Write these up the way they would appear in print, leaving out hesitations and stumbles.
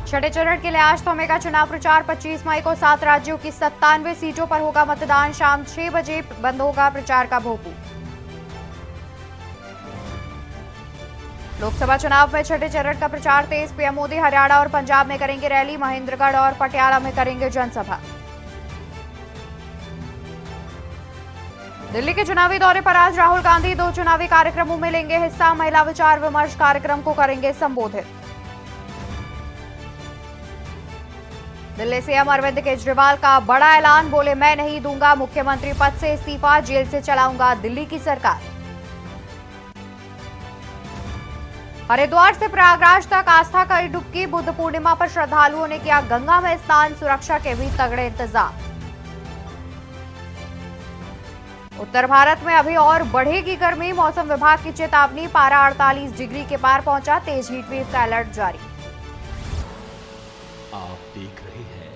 छठे चरण के लिए आज थमेगा चुनाव प्रचार। 25 मई को 7 राज्यों की 97 सीटों पर होगा मतदान। शाम 6 बजे बंद होगा प्रचार का भोपू। लोकसभा चुनाव में छठे चरण का प्रचार तेज। पीएम मोदी हरियाणा और पंजाब में करेंगे रैली। महेंद्रगढ़ और पटियाला में करेंगे जनसभा। दिल्ली के चुनावी दौरे पर आज राहुल गांधी 2 चुनावी कार्यक्रमों में लेंगे हिस्सा। महिला विचार विमर्श कार्यक्रम को करेंगे संबोधित। दिल्ली सीएम अरविंद केजरीवाल का बड़ा ऐलान। बोले, मैं नहीं दूंगा मुख्यमंत्री पद से इस्तीफा, जेल से चलाऊंगा दिल्ली की सरकार। हरिद्वार से प्रयागराज तक आस्था का डुबकी। बुद्ध पूर्णिमा पर श्रद्धालुओं ने किया गंगा में स्नान। सुरक्षा के भी तगड़े इंतजाम। उत्तर भारत में अभी और बढ़ेगी गर्मी। मौसम विभाग की चेतावनी। पारा 48 डिग्री के पार पहुंचा। तेज हीटवेव का अलर्ट जारी। आप देख रहे हैं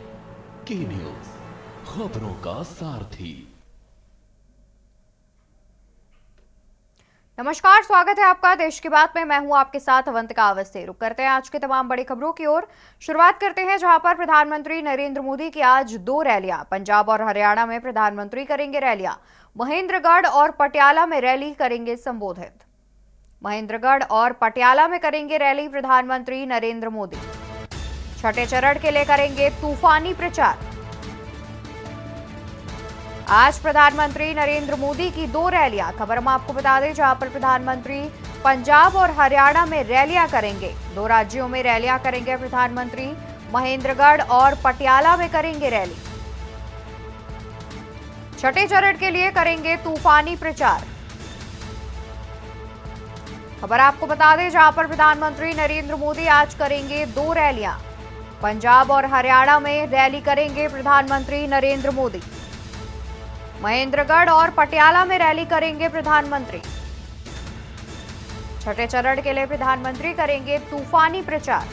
के न्यूज, खबरों का सारथी। नमस्कार, स्वागत है आपका देश की बात में। मैं हूं आपके साथ अवंतिका अवस्थी। रुक करते हैं आज की तमाम बड़ी खबरों की ओर। शुरुआत करते हैं जहां पर प्रधानमंत्री नरेंद्र मोदी की आज 2 रैलियां। पंजाब और हरियाणा में प्रधानमंत्री करेंगे रैलियां। महेंद्रगढ़ और पटियाला में रैली करेंगे संबोधित। महेंद्रगढ़ और पटियाला में करेंगे रैली प्रधानमंत्री नरेंद्र मोदी। छठे चरण के लिए करेंगे तूफानी प्रचार। आज प्रधानमंत्री नरेंद्र मोदी की 2 रैलियां। खबर हम आपको बता दें जहां पर प्रधानमंत्री पंजाब और हरियाणा में रैलियां करेंगे। 2 राज्यों में रैलियां करेंगे प्रधानमंत्री। महेंद्रगढ़ और पटियाला में करेंगे रैली। छठे चरण के लिए करेंगे तूफानी प्रचार। खबर आपको बता दें जहां पर प्रधानमंत्री नरेंद्र मोदी आज करेंगे 2 रैलियां। पंजाब और हरियाणा में रैली करेंगे प्रधानमंत्री नरेंद्र मोदी। महेंद्रगढ़ और पटियाला में रैली करेंगे प्रधानमंत्री। छठे चरण के लिए प्रधानमंत्री करेंगे तूफानी प्रचार।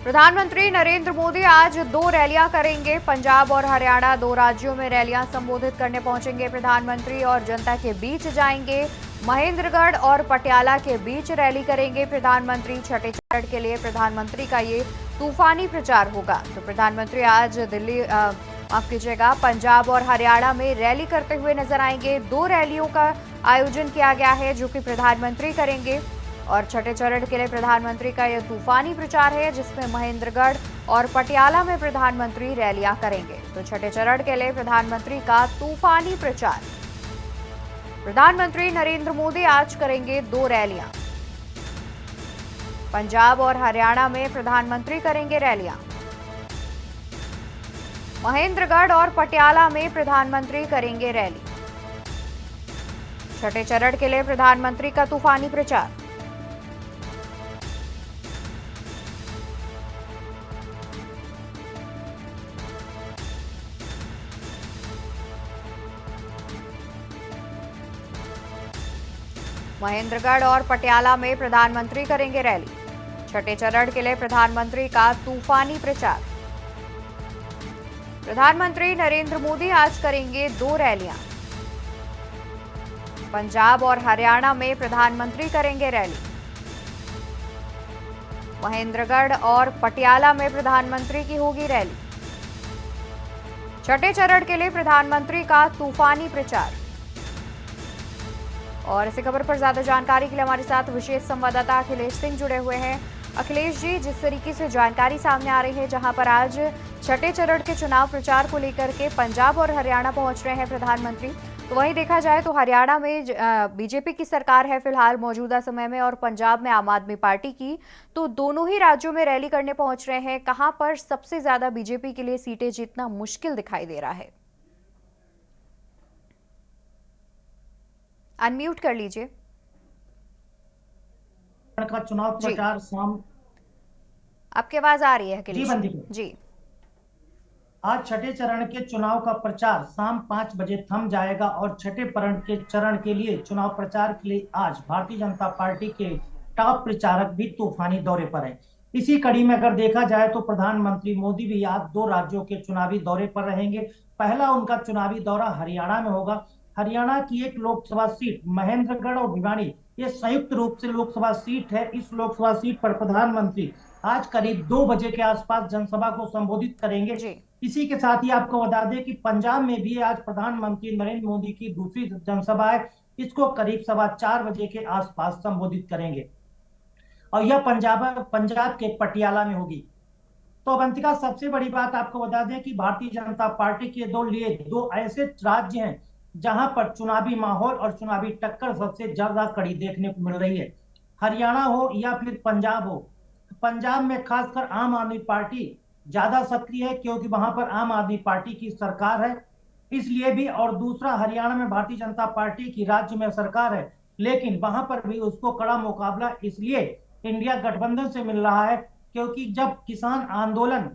प्रधानमंत्री नरेंद्र मोदी आज 2 रैलियां करेंगे। पंजाब और हरियाणा 2 राज्यों में रैलियां संबोधित करने पहुंचेंगे प्रधानमंत्री और जनता के बीच जाएंगे। महेंद्रगढ़ और पटियाला के बीच रैली करेंगे प्रधानमंत्री। छठे चरण के लिए प्रधानमंत्री का ये तूफानी प्रचार होगा। तो प्रधानमंत्री आज माफ कीजिएगा, पंजाब और हरियाणा में रैली करते हुए नजर आएंगे। 2 रैलियों का आयोजन किया गया है जो कि प्रधानमंत्री करेंगे और छठे चरण के लिए प्रधानमंत्री का यह तूफानी प्रचार है जिसमें महेंद्रगढ़ और पटियाला में प्रधानमंत्री रैलियां करेंगे। तो छठे चरण के लिए प्रधानमंत्री का तूफानी प्रचार। प्रधानमंत्री नरेंद्र मोदी आज करेंगे 2 रैलियां। पंजाब और हरियाणा में प्रधानमंत्री करेंगे रैलियां। महेंद्रगढ़ और पटियाला में प्रधानमंत्री करेंगे रैली। छठे चरण के लिए प्रधानमंत्री का तूफानी प्रचार। महेंद्रगढ़ और पटियाला में प्रधानमंत्री करेंगे रैली। छठे चरण के लिए प्रधानमंत्री का तूफानी प्रचार। प्रधानमंत्री नरेंद्र मोदी आज करेंगे 2 रैलियां। पंजाब और हरियाणा में प्रधानमंत्री करेंगे रैली। महेंद्रगढ़ और पटियाला में प्रधानमंत्री की होगी रैली। छठे चरण के लिए प्रधानमंत्री का तूफानी प्रचार। और इसी खबर पर ज्यादा जानकारी के लिए हमारे साथ विशेष संवाददाता अखिलेश सिंह जुड़े हुए हैं। अखिलेश जी, जिस तरीके से जानकारी सामने आ रही है जहां पर आज छठे चरण के चुनाव प्रचार को लेकर के पंजाब और हरियाणा पहुंच रहे हैं प्रधानमंत्री, तो वहीं देखा जाए तो हरियाणा में बीजेपी की सरकार है फिलहाल मौजूदा समय में और पंजाब में आम आदमी पार्टी की, तो दोनों ही राज्यों में रैली करने पहुंच रहे हैं। कहां पर सबसे ज्यादा बीजेपी के लिए सीटें जीतना मुश्किल दिखाई दे रहा है? अनम्यूट कर लीजिए। का चुनाव प्रचार शाम, आपकी आवाज आ रही है अखिलेश जी। आज छठे चरण के चुनाव का प्रचार शाम 5 बजे थम जाएगा और छठे चरण के लिए चुनाव प्रचार के लिए आज भारतीय जनता पार्टी के टॉप प्रचारक भी तूफानी दौरे पर है। इसी कड़ी में अगर देखा जाए तो प्रधानमंत्री मोदी भी आज 2 राज्यों के चुनावी दौरे पर रहेंगे। पहला उनका चुनावी दौरा हरियाणा में होगा हरियाणा की एक लोकसभा सीट महेंद्रगढ़ और भिवानी, ये संयुक्त रूप से लोकसभा सीट है। इस लोकसभा सीट पर प्रधानमंत्री आज करीब 2 बजे के आसपास जनसभा को संबोधित करेंगे। जी। इसी के साथ ही आपको बता दें कि पंजाब में भी आज प्रधानमंत्री नरेंद्र मोदी की दूसरी जनसभा है, इसको करीब 4:15 बजे के आसपास संबोधित करेंगे और यह पंजाब के पटियाला में होगी। तो अवंतिका, सबसे बड़ी बात आपको बता दें कि भारतीय जनता पार्टी के दो ऐसे राज्य हैं जहां पर चुनावी माहौल और चुनावी टक्कर सबसे ज्यादा कड़ी देखने को मिल रही है। हरियाणा हो या फिर पंजाब हो, पंजाब में खासकर आम आदमी पार्टी ज्यादा सक्रिय है क्योंकि वहां पर आम आदमी पार्टी की सरकार है, इसलिए भी। और दूसरा, हरियाणा में भारतीय जनता पार्टी की राज्य में सरकार है, लेकिन वहां पर भी उसको कड़ा मुकाबला इसलिए इंडिया गठबंधन से मिल रहा है क्योंकि जब किसान आंदोलन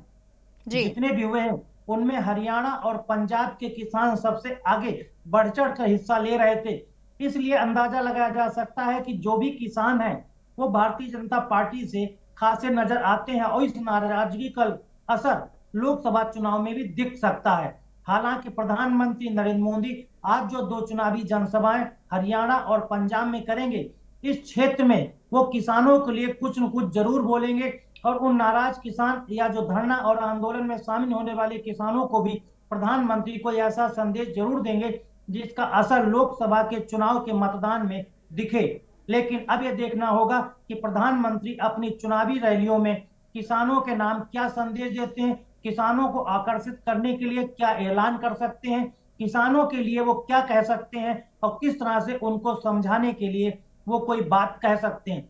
जितने भी हुए हैं उनमें हरियाणा और पंजाब के किसान सबसे आगे बढ़ चढ़ कर हिस्सा ले रहे थे, इसलिए अंदाजा लगाया जा सकता है कि जो भी किसान है वो भारतीय जनता पार्टी से खासे नजर आते हैं और इस नाराजगी का असर लोकसभा चुनाव में भी दिख सकता है। हालांकि प्रधानमंत्री नरेंद्र मोदी आज जो 2 चुनावी जनसभाएं हरियाणा और पंजाब में करेंगे, इस क्षेत्र में वो किसानों के लिए कुछ न कुछ जरूर बोलेंगे और उन नाराज किसान या जो धरना और आंदोलन में शामिल होने वाले किसानों को भी प्रधानमंत्री को ऐसा संदेश जरूर देंगे जिसका असर लोकसभा के चुनाव के मतदान में दिखे। लेकिन अब यह देखना होगा कि प्रधानमंत्री अपनी चुनावी रैलियों में किसानों के नाम क्या संदेश देते हैं, किसानों को आकर्षित करने के लिए क्या ऐलान कर सकते हैं, किसानों के लिए वो क्या कह सकते हैं और किस तरह से उनको समझाने के लिए वो कोई बात कह सकते हैं।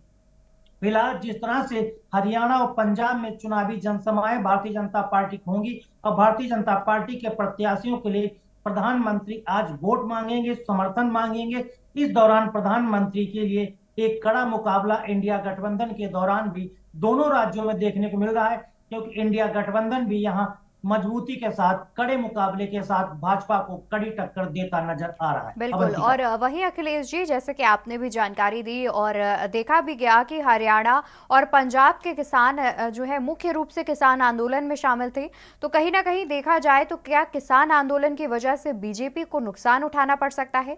फिलहाल जिस तरह से हरियाणा और पंजाब में चुनावी जनसभाएं भारतीय जनता पार्टी की होंगी और भारतीय जनता पार्टी के प्रत्याशियों के लिए प्रधानमंत्री आज वोट मांगेंगे, समर्थन मांगेंगे। इस दौरान प्रधानमंत्री के लिए एक कड़ा मुकाबला इंडिया गठबंधन के दौरान भी दोनों राज्यों में देखने को मिल रहा है क्योंकि इंडिया गठबंधन भी यहाँ मजबूती के साथ कड़े मुकाबले के साथ भाजपा को कड़ी टक्कर देता नजर आ रहा है। बिल्कुल। और वहीं अखिलेश जी, जैसे कि आपने भी जानकारी दी और देखा भी गया कि हरियाणा और पंजाब के किसान जो है मुख्य रूप से किसान आंदोलन में शामिल थे, तो कहीं ना कहीं देखा जाए तो क्या किसान आंदोलन की वजह से बीजेपी को नुकसान उठाना पड़ सकता है?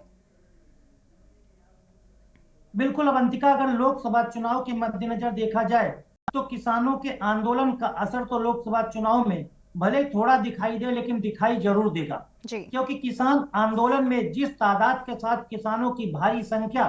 बिल्कुल अवंतिका, अगर लोकसभा चुनाव के मद्देनजर देखा जाए तो किसानों के आंदोलन का असर तो लोकसभा चुनाव में भले थोड़ा दिखाई दे लेकिन दिखाई जरूर देगा क्योंकि किसान आंदोलन में जिस तादाद के साथ किसानों की भारी संख्या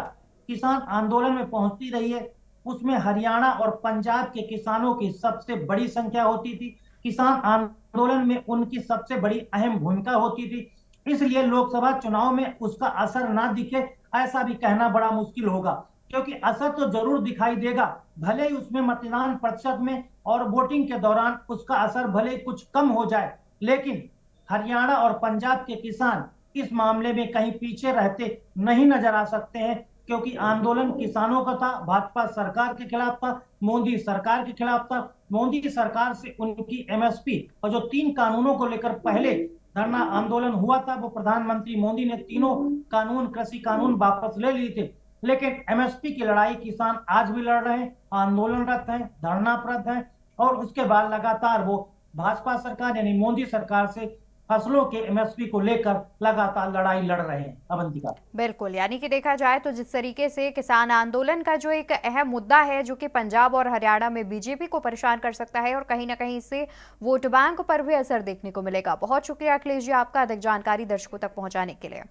किसान आंदोलन में पहुंचती रही है उसमें हरियाणा और पंजाब के किसानों की सबसे बड़ी संख्या होती थी। किसान आंदोलन में उनकी सबसे बड़ी अहम भूमिका होती थी, इसलिए लोकसभा चुनाव में उसका असर ना दिखे ऐसा भी कहना बड़ा मुश्किल होगा क्योंकि असर तो जरूर दिखाई देगा, भले ही उसमें मतदान प्रतिशत में और वोटिंग के दौरान उसका असर भले कुछ कम हो जाए, लेकिन हरियाणा और पंजाब के किसान इस मामले में कहीं पीछे रहते नहीं नजर आ सकते हैं क्योंकि आंदोलन किसानों का था, भाजपा सरकार के खिलाफ था, मोदी सरकार के खिलाफ था। मोदी सरकार से उनकी एमएसपी और जो 3 कानूनों को लेकर पहले धरना आंदोलन हुआ था वो प्रधानमंत्री मोदी ने तीनों कानून, कृषि कानून वापस ले लिए थे, लेकिन एमएसपी की लड़ाई किसान आज भी लड़ रहे हैं, आंदोलनरत हैं, धरनाप्रद हैं और उसके बाद लगातार वो भाजपा सरकार यानी मोदी सरकार से फसलों के एमएसपी को लेकर लगातार लड़ाई लड़ रहे हैं। अवंतिका, बिल्कुल, यानी कि देखा जाए तो जिस तरीके से किसान आंदोलन का जो एक अहम मुद्दा है जो कि पंजाब और हरियाणा में बीजेपी को परेशान कर सकता है और कहीं ना कहीं इससे वोट बैंक पर भी असर देखने को मिलेगा। बहुत शुक्रिया अखिलेश जी आपका अधिक जानकारी दर्शकों तक पहुंचाने के लिए।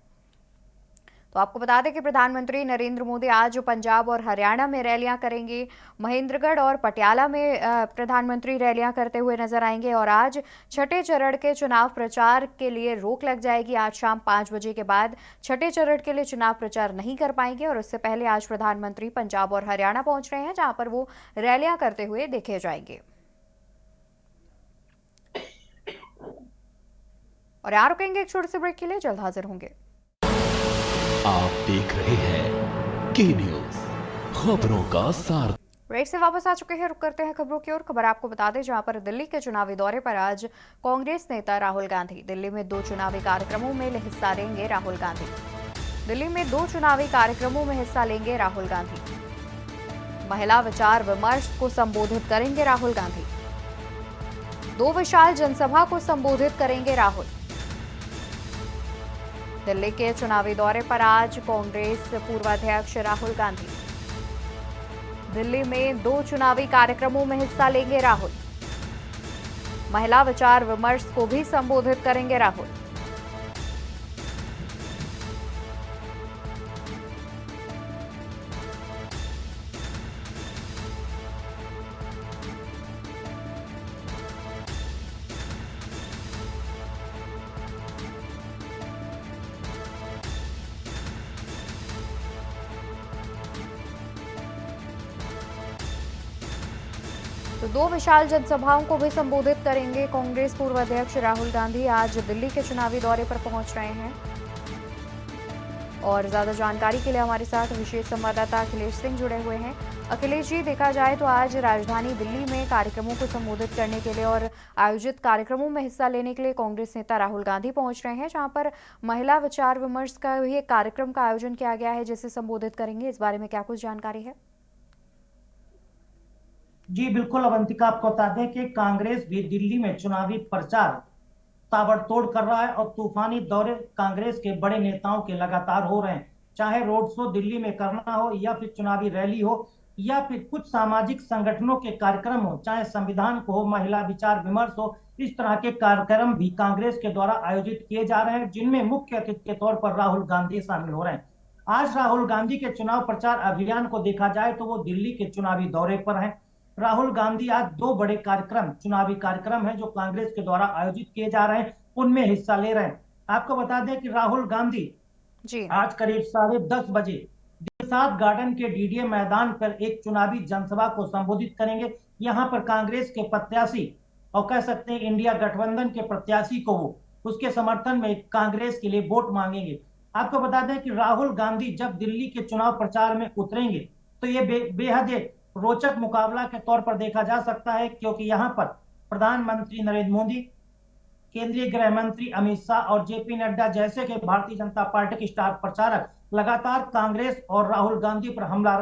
तो आपको बता दें कि प्रधानमंत्री नरेंद्र मोदी आज पंजाब और हरियाणा में रैलियां करेंगे, महेंद्रगढ़ और पटियाला में प्रधानमंत्री रैलियां करते हुए नजर आएंगे और आज छठे चरण के चुनाव प्रचार के लिए रोक लग जाएगी। आज शाम 5 बजे के बाद छठे चरण के लिए चुनाव प्रचार नहीं कर पाएंगे और उससे पहले आज प्रधानमंत्री पंजाब और हरियाणा पहुंच रहे हैं जहां पर वो रैलियां करते हुए देखे जाएंगे। और यहाँ रुकेंगे एक छोटे से ब्रेक के लिए, जल्द हाजिर होंगे। आप देख रहे हैं के न्यूज, खबरों का सार। ब्रेक से वापस आ चुके हैं, रुक करते हैं खबरों की ओर। खबर आपको बता दें जहां पर दिल्ली के चुनावी दौरे पर आज कांग्रेस नेता राहुल गांधी दिल्ली में 2 चुनावी कार्यक्रमों में हिस्सा लेंगे। राहुल गांधी दिल्ली में 2 चुनावी कार्यक्रमों में हिस्सा लेंगे। राहुल गांधी महिला विचार विमर्श को संबोधित करेंगे। राहुल गांधी 2 विशाल जनसभा को संबोधित करेंगे। राहुल दिल्ली के चुनावी दौरे पर आज कांग्रेस पूर्वाध्यक्ष राहुल गांधी। दिल्ली में 2 चुनावी कार्यक्रमों में हिस्सा लेंगे राहुल। महिला विचार विमर्श को भी संबोधित करेंगे राहुल। तो 2 विशाल जनसभाओं को भी संबोधित करेंगे कांग्रेस पूर्व अध्यक्ष राहुल गांधी। आज दिल्ली के चुनावी दौरे पर पहुंच रहे हैं और ज्यादा जानकारी के लिए हमारे साथ विशेष संवाददाता अखिलेश सिंह जुड़े हुए हैं। अखिलेश जी, देखा जाए तो आज राजधानी दिल्ली में कार्यक्रमों को संबोधित करने के लिए और आयोजित कार्यक्रमों में हिस्सा लेने के लिए कांग्रेस नेता राहुल गांधी पहुंच रहे हैं, जहां पर महिला विचार विमर्श का भी एक कार्यक्रम का आयोजन किया गया है जिसे संबोधित करेंगे। इस बारे में क्या कुछ जानकारी है? जी बिल्कुल अवंतिका, आपको बता दें कि कांग्रेस भी दिल्ली में चुनावी प्रचार ताबड़तोड़ कर रहा है और तूफानी दौरे कांग्रेस के बड़े नेताओं के लगातार हो रहे हैं। चाहे रोड शो दिल्ली में करना हो या फिर चुनावी रैली हो या फिर कुछ सामाजिक संगठनों के कार्यक्रम हो, चाहे संविधान को हो, महिला विचार विमर्श हो, इस तरह के कार्यक्रम भी कांग्रेस के द्वारा आयोजित किए जा रहे हैं, जिनमें मुख्य अतिथि के तौर पर राहुल गांधी शामिल हो रहे हैं। आज राहुल गांधी के चुनाव प्रचार अभियान को देखा जाए तो वो दिल्ली के चुनावी दौरे पर हैं। राहुल गांधी आज 2 बड़े कार्यक्रम, चुनावी कार्यक्रम हैं जो कांग्रेस के द्वारा आयोजित किए जा रहे हैं, उनमें हिस्सा ले रहे हैं। आपको बता दें कि राहुल गांधी जी आज करीब 10:30 बजे दिलशाद गार्डन के डीडीए मैदान पर एक चुनावी जनसभा को संबोधित करेंगे। यहां पर कांग्रेस के प्रत्याशी और कह सकते हैं इंडिया गठबंधन के प्रत्याशी को वो उसके समर्थन में कांग्रेस के लिए वोट मांगेंगे। आपको बता दें कि राहुल गांधी जब दिल्ली के चुनाव प्रचार में उतरेंगे तो ये बेहद रोचक मुकाबला के तौर पर देखा जा सकता है, क्योंकि यहां पर प्रधानमंत्री नरेंद्र मोदी, केंद्रीय गृह मंत्री अमित शाह और जेपी नड्डा जैसे के भारतीय जनता पार्टी के स्टार प्रचारक लगातार कांग्रेस और राहुल गांधी पर हमला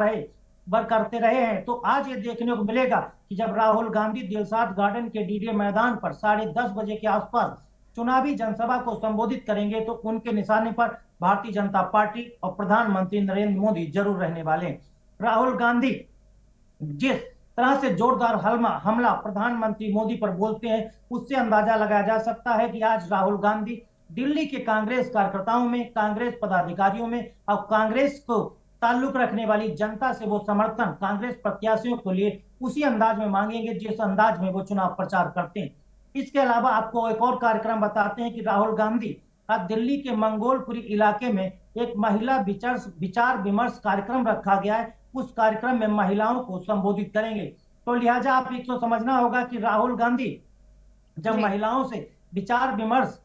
करते रहे हैं। तो आज ये देखने को मिलेगा कि जब राहुल गांधी दिलशाद गार्डन के डीडीए मैदान पर 10:30 बजे के आसपास चुनावी जनसभा को संबोधित करेंगे तो उनके निशाने पर भारतीय जनता पार्टी और प्रधानमंत्री नरेंद्र मोदी जरूर रहने वाले हैं। राहुल गांधी जिस तरह से जोरदार हमला प्रधानमंत्री मोदी पर बोलते हैं, उससे अंदाजा लगाया जा सकता है कि आज राहुल गांधी दिल्ली के कांग्रेस कार्यकर्ताओं में, कांग्रेस पदाधिकारियों में और कांग्रेस को ताल्लुक रखने वाली जनता से वो समर्थन कांग्रेस प्रत्याशियों को लिए उसी अंदाज में मांगेंगे जिस अंदाज में वो चुनाव प्रचार करते हैं। इसके अलावा आपको एक और कार्यक्रम बताते हैं कि राहुल गांधी आज दिल्ली के मंगोलपुरी इलाके में एक महिला विचार विमर्श कार्यक्रम रखा गया है। उस कार्यक्रम में महिलाओं को संबोधित करेंगे। तो लिहाजा आप एक तो समझना होगा कि राहुल गांधी जब महिलाओं से विचार विमर्श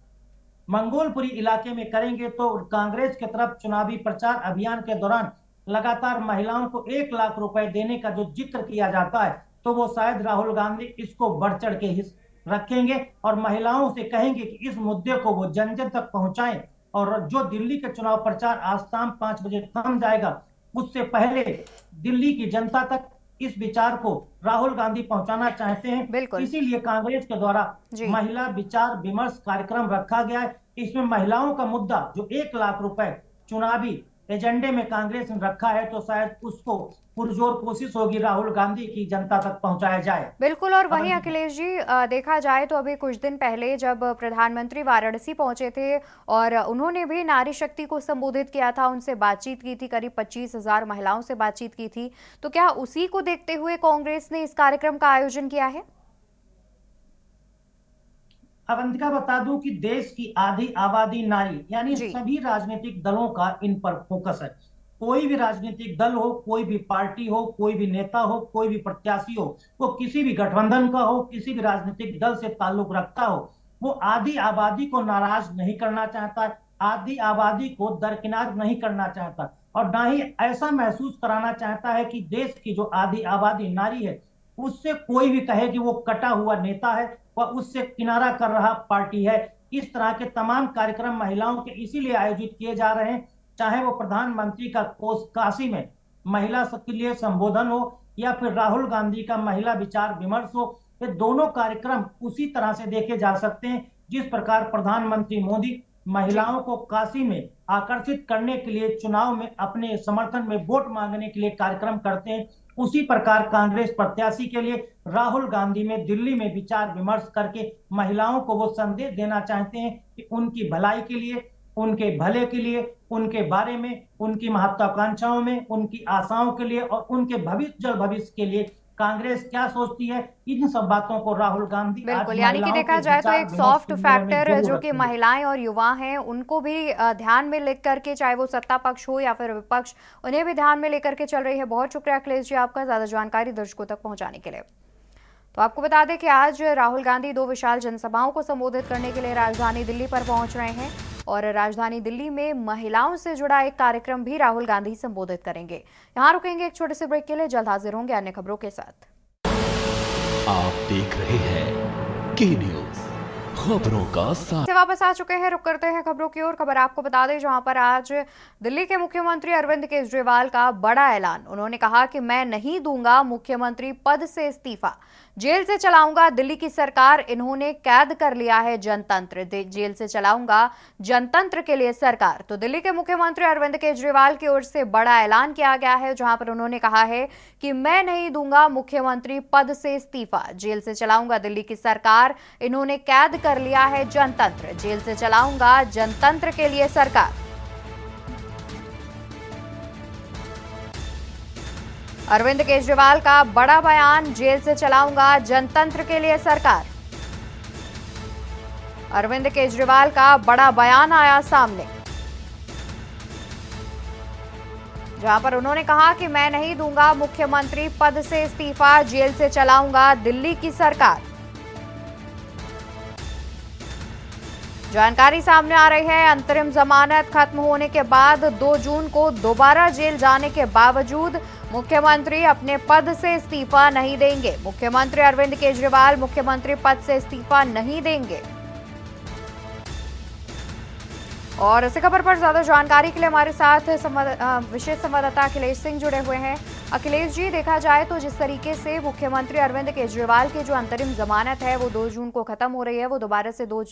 मंगोलपुरी इलाके में करेंगे तो कांग्रेस की तरफ चुनावी प्रचार अभियान के दौरान लगातार महिलाओं को 1 लाख रुपए देने का जो जिक्र किया जाता है, तो वो शायद राहुल गांधी इसको बढ़ चढ़ के रखेंगे और महिलाओं से कहेंगे कि इस मुद्दे को वो जन जन तक पहुंचाएं और जो दिल्ली के चुनाव प्रचार आज शाम 5 बजे थम जाएगा, उससे पहले दिल्ली की जनता तक इस विचार को राहुल गांधी पहुंचाना चाहते हैं। इसीलिए कांग्रेस के द्वारा महिला विचार विमर्श कार्यक्रम रखा गया है। इसमें महिलाओं का मुद्दा जो 1 लाख रुपए चुनावी एजेंडे में कांग्रेस ने रखा है, तो शायद उसको पुरजोर कोशिश होगी राहुल गांधी की जनता तक पहुंचाया जाए। बिल्कुल। और वहीं अखिलेश जी, देखा जाए तो अभी कुछ दिन पहले जब प्रधानमंत्री वाराणसी पहुंचे थे और उन्होंने भी नारी शक्ति को संबोधित किया था, उनसे बातचीत की थी, करीब 25,000 महिलाओं से बातचीत की थी, तो क्या उसी को देखते हुए कांग्रेस ने इस कार्यक्रम का आयोजन किया है? अवंतिका, बता दूं कि देश की आधी आबादी नारी, यानी सभी राजनीतिक दलों का इन पर फोकस है। कोई भी राजनीतिक दल हो, कोई भी पार्टी हो, कोई भी नेता हो, कोई भी प्रत्याशी हो, वो किसी भी गठबंधन का हो, किसी भी राजनीतिक दल से ताल्लुक रखता हो, वो आधी आबादी को नाराज नहीं करना चाहता, आधी आबादी को दरकिनार नहीं करना चाहता और ना ही ऐसा महसूस कराना चाहता है कि देश की जो आधी आबादी नारी है उससे कोई भी कहे कि वो कटा हुआ नेता है, वह उससे किनारा कर रहा पार्टी है। इस तरह के तमाम कार्यक्रम महिलाओं के इसीलिए आयोजित किए जा रहे हैं, चाहे वो प्रधानमंत्री का काशी में महिला के लिए संबोधन हो या फिर राहुल गांधी का महिला विचार विमर्श हो। ये दोनों कार्यक्रम उसी तरह से देखे जा सकते हैं जिस प्रकार प्रधानमंत्री मोदी महिलाओं को काशी में आकर्षित करने के लिए चुनाव में अपने समर्थन में वोट मांगने के लिए कार्यक्रम करते हैं, उसी प्रकार कांग्रेस प्रत्याशी के लिए राहुल गांधी में दिल्ली में विचार विमर्श करके महिलाओं को वो संदेश देना चाहते हैं कि उनकी भलाई के लिए, उनके भले के लिए, उनके बारे में, उनकी महत्वाकांक्षाओं में, उनकी आशाओं के लिए और उनके भविष्य के लिए कांग्रेस क्या सोचती है, इन सब बातों को राहुल गांधी बिल्कुल, यानी कि देखा जाए तो एक सॉफ्ट फैक्टर जो कि महिलाएं और युवा हैं उनको भी ध्यान में लेकर के, चाहे वो सत्ता पक्ष हो या फिर विपक्ष, उन्हें भी ध्यान में लेकर के चल रही है। बहुत शुक्रिया अखिलेश जी आपका ज्यादा जानकारी दर्शकों तक पहुंचाने के लिए। तो आपको बता दें कि आज राहुल गांधी 2 विशाल जनसभाओं को संबोधित करने के लिए राजधानी दिल्ली पर पहुंच रहे हैं और राजधानी दिल्ली में महिलाओं से जुड़ा एक कार्यक्रम भी राहुल गांधी संबोधित करेंगे। यहाँ रुकेंगे एक छोटे से ब्रेक के लिए, जल्द हाजिर होंगे अन्य खबरों के साथ। आप देख रहे हैं के न्यूज, खबरों का साथ। वापस आ चुके हैं, रुक करते हैं खबरों की ओर। खबर आपको बता दें जहां पर आज दिल्ली के मुख्यमंत्री अरविंद केजरीवाल का बड़ा ऐलान। उन्होंने कहा कि मैं नहीं दूंगा मुख्यमंत्री पद से इस्तीफा, जेल से चलाऊंगा दिल्ली की सरकार। इन्होंने कैद कर लिया है जनतंत्र, जेल से चलाऊंगा जनतंत्र के लिए सरकार। तो दिल्ली के मुख्यमंत्री अरविंद केजरीवाल की ओर से बड़ा ऐलान किया गया है, जहां पर उन्होंने कहा है कि मैं नहीं दूंगा मुख्यमंत्री पद से इस्तीफा, जेल से चलाऊंगा दिल्ली की सरकार। इन्होंने कैद कर लिया है जनतंत्र, जेल से चलाऊंगा जनतंत्र के लिए सरकार। अरविंद केजरीवाल का बड़ा बयान, जेल से चलाऊंगा जनतंत्र के लिए सरकार। अरविंद केजरीवाल का बड़ा बयान आया सामने, जहां पर उन्होंने कहा कि मैं नहीं दूंगा मुख्यमंत्री पद से इस्तीफा, जेल से चलाऊंगा दिल्ली की सरकार। जानकारी सामने आ रही है, अंतरिम जमानत खत्म होने के बाद 2 जून को दोबारा जेल जाने के बावजूद मुख्यमंत्री अपने पद से इस्तीफा नहीं देंगे। मुख्यमंत्री अरविंद केजरीवाल मुख्यमंत्री पद से इस्तीफा नहीं देंगे। और इसी खबर पर ज्यादा जानकारी के लिए हमारे साथ विशेष संवाददाता अखिलेश सिंह जुड़े हुए हैं। अखिलेश जी, देखा जाए तो जिस तरीके से मुख्यमंत्री अरविंद केजरीवाल की जो अंतरिम जमानत है वो 2 जून को खत्म हो रही है, वो दोबारा से 2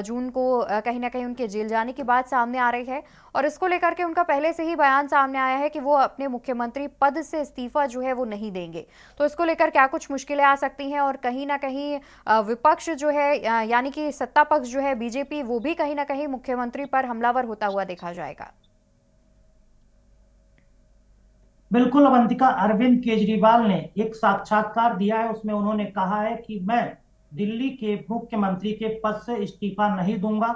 जून को कहीं ना कहीं उनके जेल जाने की बात सामने आ रही है और इसको लेकर के उनका पहले से ही बयान सामने आया है कि वो अपने मुख्यमंत्री पद से इस्तीफा जो है वो नहीं देंगे। तो इसको लेकर क्या कुछ मुश्किलें आ सकती हैं और कहीं ना कहीं विपक्ष जो है यानी कि सत्ता पक्ष जो है बीजेपी, वो भी कहीं ना कहीं मुख्यमंत्री पर हमलावर होता हुआ देखा जाएगा। बिल्कुल अवंतिका, अरविंद केजरीवाल ने एक साक्षात्कार दिया है, उसमें उन्होंने कहा है कि मैं दिल्ली के मुख्यमंत्री के पद से इस्तीफा नहीं दूंगा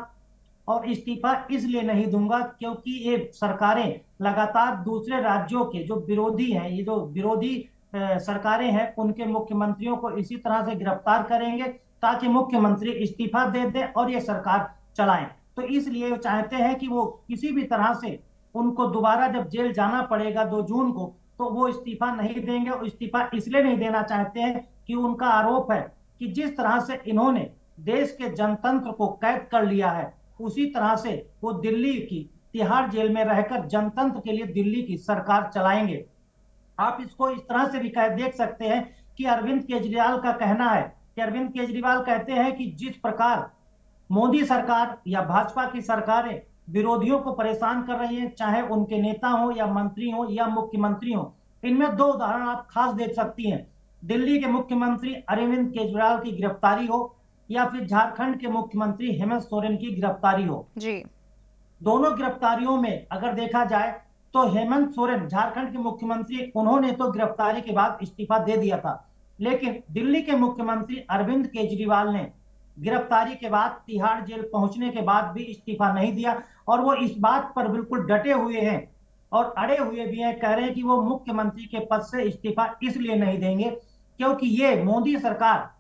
और इस्तीफा इसलिए नहीं दूंगा क्योंकि ये सरकारें लगातार दूसरे राज्यों के जो विरोधी हैं, ये जो विरोधी सरकारें हैं, उनके मुख्यमंत्रियों को इसी तरह से गिरफ्तार करेंगे ताकि मुख्यमंत्री इस्तीफा दे दे और ये सरकार चलाएं। तो इसलिए वो चाहते हैं कि वो किसी भी तरह से उनको दोबारा जब जेल जाना पड़ेगा 2 जून को, तो वो इस्तीफा नहीं देंगे। और इस्तीफा इसलिए नहीं देना चाहते हैं कि उनका आरोप है कि जिस तरह से इन्होंने देश के जनतंत्र को कैद कर लिया है, उसी तरह से वो दिल्ली की तिहाड़ जेल में रहकर जनतंत्र के लिए दिल्ली की सरकार चलाएंगे। आप इसको इस तरह से भी देख सकते हैं कि अरविंद केजरीवाल का कहना है कि अरविंद केजरीवाल कहते हैं कि जिस प्रकार मोदी सरकार या भाजपा की सरकारें विरोधियों को परेशान कर रही है, चाहे उनके नेता हो या मंत्री हो या मुख्यमंत्री हो, इनमें 2 उदाहरण आप खास देख सकती हैं। दिल्ली के मुख्यमंत्री अरविंद केजरीवाल की गिरफ्तारी हो या फिर झारखंड के मुख्यमंत्री हेमंत सोरेन की गिरफ्तारी हो जी। दोनों गिरफ्तारियों में अगर देखा जाए तो हेमंत सोरेन झारखंड के मुख्यमंत्री, उन्होंने तो गिरफ्तारी के बाद इस्तीफा दे दिया था, लेकिन दिल्ली के मुख्यमंत्री अरविंद केजरीवाल ने गिरफ्तारी के बाद तिहाड़ जेल पहुंचने के बाद भी इस्तीफा नहीं दिया और वो इस बात पर बिल्कुल डटे हुए हैं और अड़े हुए भी हैं, कह रहे हैं कि वो मुख्यमंत्री के पद से इस्तीफा इसलिए नहीं देंगे क्योंकि ये मोदी सरकार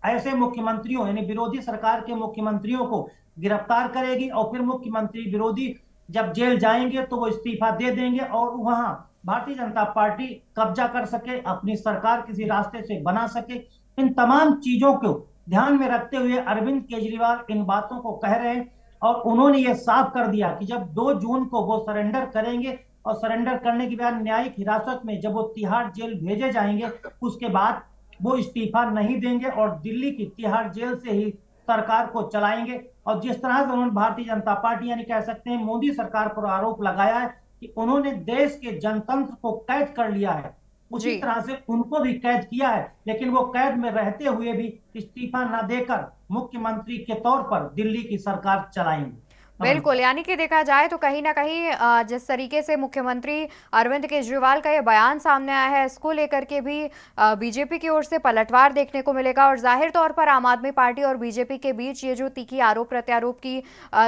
ऐसे मुख्यमंत्रियों यानी विरोधी सरकार के मुख्यमंत्रियों को गिरफ्तार करेगी और फिर मुख्यमंत्री विरोधी जब जेल जाएंगे तो वो इस्तीफा दे देंगे और वहां भारतीय जनता पार्टी कब्जा कर सके, अपनी सरकार किसी रास्ते से बना सके। इन तमाम चीजों को ध्यान में रखते हुए अरविंद केजरीवाल इन बातों को कह रहे हैं और उन्होंने ये साफ कर दिया कि जब 2 जून को वो सरेंडर करेंगे और सरेंडर करने के बाद न्यायिक हिरासत में जब वो तिहाड़ जेल भेजे जाएंगे, उसके बाद वो इस्तीफा नहीं देंगे और दिल्ली की तिहाड़ जेल से ही सरकार को चलाएंगे। और जिस तरह से उन्होंने भारतीय जनता पार्टी यानी कह सकते हैं मोदी सरकार पर आरोप लगाया है कि उन्होंने देश के जनतंत्र को कैद कर लिया है, उसी जी तरह से उनको भी कैद किया है, लेकिन वो कैद में रहते हुए भी इस्तीफा न देकर मुख्यमंत्री के तौर पर दिल्ली की सरकार चलाएंगे। बिल्कुल, यानी कि देखा जाए तो कहीं ना कहीं जिस तरीके से मुख्यमंत्री अरविंद केजरीवाल का ये बयान सामने आया है, इसको लेकर के भी बीजेपी की ओर से पलटवार देखने को मिलेगा। और जाहिर तौर पर आम आदमी पार्टी और बीजेपी के बीच ये जो तीखी आरोप प्रत्यारोप की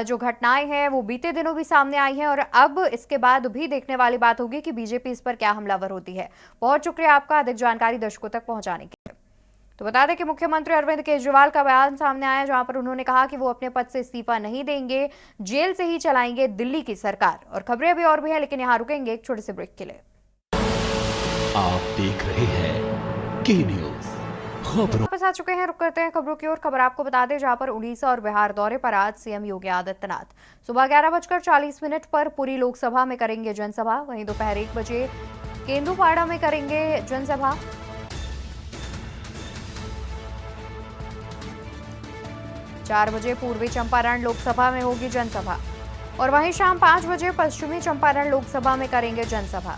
जो घटनाएं हैं वो बीते दिनों भी सामने आई हैं, और अब इसके बाद भी देखने वाली बात होगी कि बीजेपी इस पर क्या हमलावर होती है। बहुत शुक्रिया आपका अधिक जानकारी दर्शकों तक पहुंचाने के लिए। तो बता दें कि मुख्यमंत्री अरविंद केजरीवाल का बयान सामने आया, जहां पर उन्होंने कहा कि वो अपने पद से इस्तीफा नहीं देंगे, जेल से ही चलाएंगे दिल्ली की सरकार। और खबरें अभी और भी हैं, लेकिन यहां रुकेंगे एक छोटे से ब्रेक के लिए। आप देख रहे हैं के न्यूज खबरों। वापस आ चुके हैं, रुक करते हैं खबरों की ओर। खबर आपको बता दें, जहां पर उड़ीसा और बिहार दौरे पर आज सीएम योगी आदित्यनाथ सुबह 11:40 पर पुरी लोकसभा में करेंगे जनसभा। वहीं दोपहर 1 बजे केंदुपाड़ा में करेंगे जनसभा। 4 बजे पूर्वी चंपारण लोकसभा में होगी जनसभा, और वहीं शाम 5 बजे पश्चिमी चंपारण लोकसभा में करेंगे जनसभा।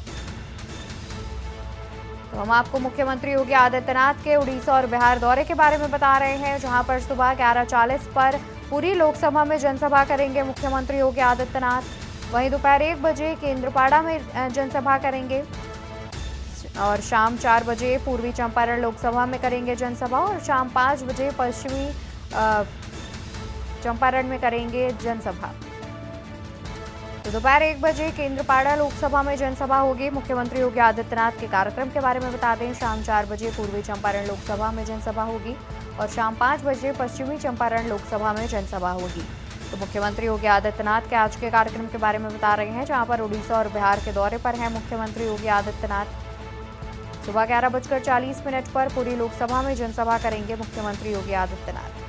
तो हम आपको मुख्यमंत्री योगी आदित्यनाथ के उड़ीसा और बिहार दौरे के बारे में बता रहे हैं, जहां पर सुबह 11:40 पर पूरी लोकसभा में जनसभा करेंगे मुख्यमंत्री योगी आदित्यनाथ। वहीं दोपहर 1 बजे केंद्रपाड़ा में जनसभा करेंगे, और शाम 4 बजे पूर्वी चंपारण लोकसभा में करेंगे जनसभा, और शाम 5 बजे पश्चिमी चंपारण में करेंगे जनसभा। तो दोपहर 1 बजे केंद्रपाड़ा लोकसभा में जनसभा होगी। मुख्यमंत्री योगी आदित्यनाथ के कार्यक्रम के बारे में बता दें, शाम 4 बजे पूर्वी चंपारण लोकसभा में जनसभा होगी, और शाम 5 बजे पश्चिमी चंपारण लोकसभा में जनसभा होगी। तो मुख्यमंत्री योगी आदित्यनाथ के आज के कार्यक्रम के बारे में बता रहे हैं, जहां पर उड़ीसा और बिहार के दौरे पर हैं मुख्यमंत्री योगी आदित्यनाथ। सुबह 11:40 पर पूरी लोकसभा में जनसभा करेंगे मुख्यमंत्री योगी आदित्यनाथ।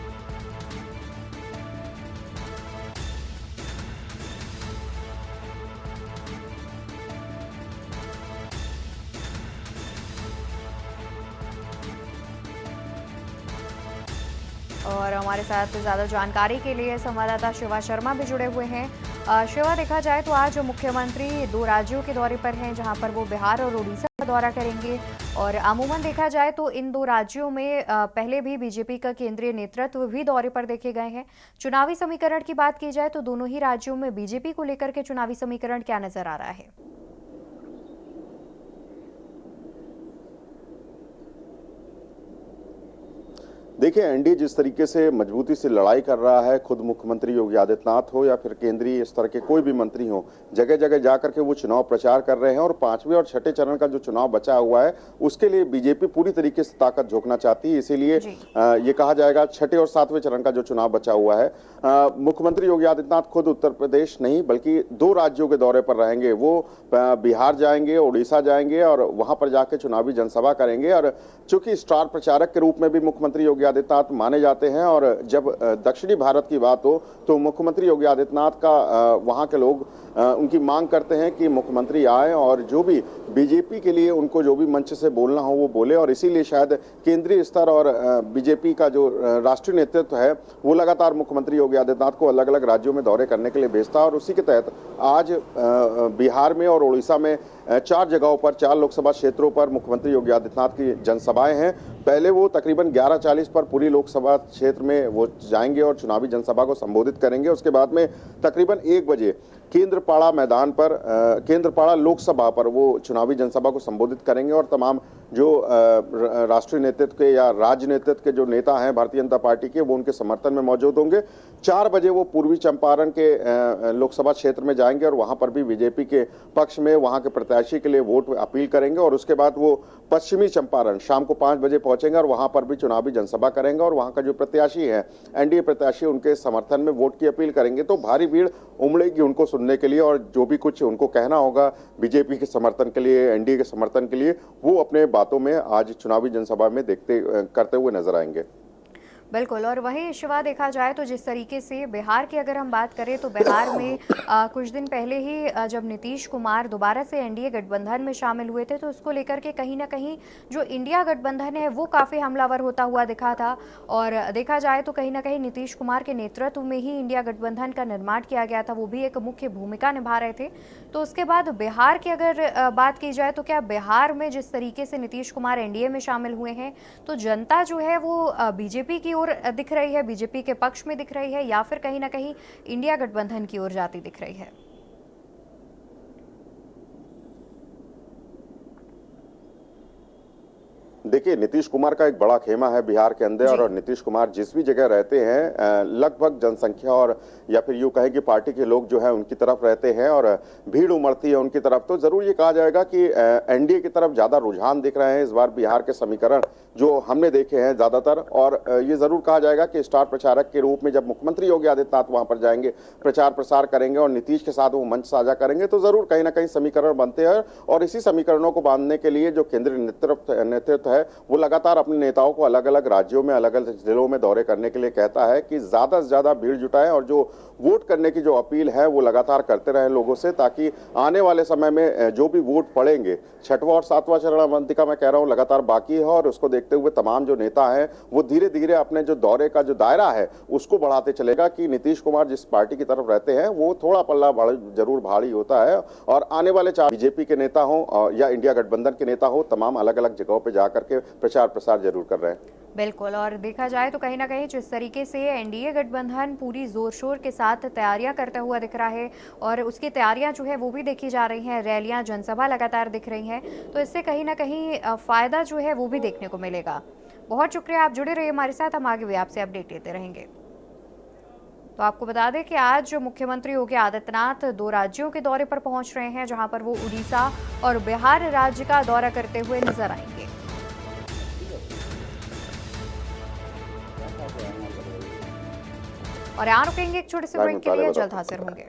और हमारे साथ ज़्यादा जानकारी के लिए संवाददाता शिवा शर्मा भी जुड़े हुए हैं। शिवा, देखा जाए तो आज मुख्यमंत्री 2 राज्यों के दौरे पर हैं, जहां पर वो बिहार और उड़ीसा का दौरा करेंगे। और अमूमन देखा जाए तो इन 2 राज्यों में पहले भी बीजेपी का केंद्रीय नेतृत्व भी दौरे पर देखे गए हैं। चुनावी समीकरण की बात की जाए तो दोनों ही राज्यों में बीजेपी को लेकर के चुनावी समीकरण क्या नजर आ रहा है? देखिए, एनडीए जिस तरीके से मजबूती से लड़ाई कर रहा है, खुद मुख्यमंत्री योगी आदित्यनाथ हो या फिर केंद्रीय स्तर के कोई भी मंत्री हो, जगह जगह जाकर के वो चुनाव प्रचार कर रहे हैं। और 5वें और 6ठे चरण का जो चुनाव बचा हुआ है उसके लिए बीजेपी पूरी तरीके से ताकत झोंकना चाहती है। इसीलिए ये कहा जाएगा 6ठे और 7वें चरण का जो चुनाव बचा हुआ है, मुख्यमंत्री योगी आदित्यनाथ खुद उत्तर प्रदेश नहीं बल्कि 2 राज्यों के दौरे पर रहेंगे। वो बिहार जाएंगे, उड़ीसा जाएंगे और वहां पर जाके चुनावी जनसभा करेंगे। और चूंकि स्टार प्रचारक के रूप में भी मुख्यमंत्री योगी आदित्यनाथ माने जाते हैं, और जब दक्षिणी भारत की बात हो तो मुख्यमंत्री योगी आदित्यनाथ का वहां के लोग उनकी मांग करते हैं कि मुख्यमंत्री आए और जो भी बीजेपी के लिए उनको जो भी मंच से बोलना हो वो बोले। और इसीलिए शायद केंद्रीय स्तर और बीजेपी का जो राष्ट्रीय नेतृत्व है वो लगातार मुख्यमंत्री योगी आदित्यनाथ को अलग अलग राज्यों में दौरे करने के लिए भेजता है। और उसी के तहत आज बिहार में और उड़ीसा में 4 जगहों पर 4 लोकसभा क्षेत्रों पर मुख्यमंत्री योगी आदित्यनाथ की जनसभाएं हैं। पहले वो तकरीबन 11:40 पर पूरी लोकसभा क्षेत्र में वो जाएंगे और चुनावी जनसभा को संबोधित करेंगे। उसके बाद में तकरीबन 1 बजे केंद्रपाड़ा मैदान पर केंद्रपाड़ा लोकसभा पर वो चुनावी जनसभा को संबोधित करेंगे। और तमाम जो राष्ट्रीय नेतृत्व के या राज्य नेतृत्व के जो नेता हैं भारतीय जनता पार्टी के, वो उनके समर्थन में मौजूद होंगे। 4 बजे वो पूर्वी चंपारण के लोकसभा क्षेत्र में जाएंगे और वहां पर भी बीजेपी के पक्ष में वहां के प्रत्याशी के लिए वोट अपील करेंगे। और उसके बाद वो पश्चिमी चंपारण शाम को 5 बजे पहुंचेंगे और वहां पर भी चुनावी जनसभा करेंगे। और वहां का जो प्रत्याशी है, एनडीए प्रत्याशी, उनके समर्थन में वोट की अपील करेंगे। तो भारी भीड़ उमड़ेगी उनको सुनने के लिए, और जो भी कुछ उनको कहना होगा बीजेपी के समर्थन के लिए, एनडीए के समर्थन के लिए, वो अपने बातों में आज चुनावी जनसभा में करते हुए नजर आएंगे। बिल्कुल। और वहीं शिवा देखा जाए तो जिस तरीके से बिहार की अगर हम बात करें तो बिहार में कुछ दिन पहले ही जब नीतीश कुमार दोबारा से एनडीए गठबंधन में शामिल हुए थे तो उसको लेकर के कहीं ना कहीं जो इंडिया गठबंधन है वो काफ़ी हमलावर होता हुआ दिखा था। और देखा जाए तो कहीं ना कहीं नीतीश कुमार के नेतृत्व में ही इंडिया गठबंधन का निर्माण किया गया था, वो भी एक मुख्य भूमिका निभा रहे थे। तो उसके बाद बिहार की अगर बात की जाए तो क्या बिहार में जिस तरीके से नीतीश कुमार एनडीए में शामिल हुए हैं तो जनता जो है वो बीजेपी की ओर दिख रही है, बीजेपी के पक्ष में दिख रही है, या फिर कहीं ना कहीं इंडिया गठबंधन की ओर जाती दिख रही है? देखिए, नीतीश कुमार का एक बड़ा खेमा है बिहार के अंदर, और नीतीश कुमार जिस भी जगह रहते हैं लगभग जनसंख्या और या फिर यूं कहें कि पार्टी के लोग जो है उनकी तरफ रहते हैं और भीड़ उमड़ती है उनकी तरफ। तो जरूर ये कहा जाएगा कि एनडीए की तरफ ज्यादा रुझान दिख रहे हैं इस बार बिहार के समीकरण जो हमने देखे हैं ज्यादातर। और ये जरूर कहा जाएगा कि स्टार प्रचारक के रूप में जब मुख्यमंत्री योगी आदित्यनाथ वहां पर जाएंगे, प्रचार प्रसार करेंगे और नीतीश के साथ वो मंच साझा करेंगे, तो जरूर कहीं ना कहीं समीकरण बनते हैं। और इसी समीकरणों को बांधने के लिए जो केंद्रीय नेतृत्व है वो लगातार अपने नेताओं को अलग अलग राज्यों में, अलग अलग जिलों में दौरे करने के लिए कहता है कि ज्यादा से ज्यादा भीड़ जुटाएं और जो वोट करने की जो अपील है वो लगातार करते रहे लोगों से, ताकि आने वाले समय में जो भी वोट पड़ेंगे, 6वां और 7वां चरण अवंतिका मैं कह रहा हूं लगातार बाकी है, और उसको देखते हुए तमाम जो नेता हैं वो धीरे धीरे अपने जो दौरे का जो दायरा है उसको बढ़ाते चलेगा कि नीतीश कुमार जिस पार्टी की तरफ रहते हैं वो थोड़ा पल्ला जरूर भारी होता है। और आने वाले चाहे बीजेपी के नेता हो या इंडिया गठबंधन के नेता हो, तमाम अलग अलग जगहों पर जाकर के प्रचार प्रसार जरूर कर रहे हैं। बिल्कुल। और देखा जाए तो कहीं ना कहीं जिस तरीके से एनडीए गठबंधन पूरी जोर शोर के साथ तैयारियां करता हुआ दिख रहा है और उसकी तैयारियां जो है वो भी देखी जा रही हैं, रैलियां, जनसभा लगातार दिख रही हैं, तो इससे कहीं ना कहीं फायदा जो है वो भी देखने को मिलेगा। बहुत शुक्रिया, आप जुड़े रहिए हमारे साथ, हम आगे भी आपसे अपडेट लेते रहेंगे। तो आपको बता दें कि आज जो मुख्यमंत्री योगी आदित्यनाथ 2 राज्यों के दौरे पर पहुंच रहे हैं, जहां पर वो उड़ीसा और बिहार राज्य का दौरा करते हुए नजर आएंगे। और यहाँ रुकेंगे एक छोटे से ब्रेक के लिए, जल्द हाजिर होंगे।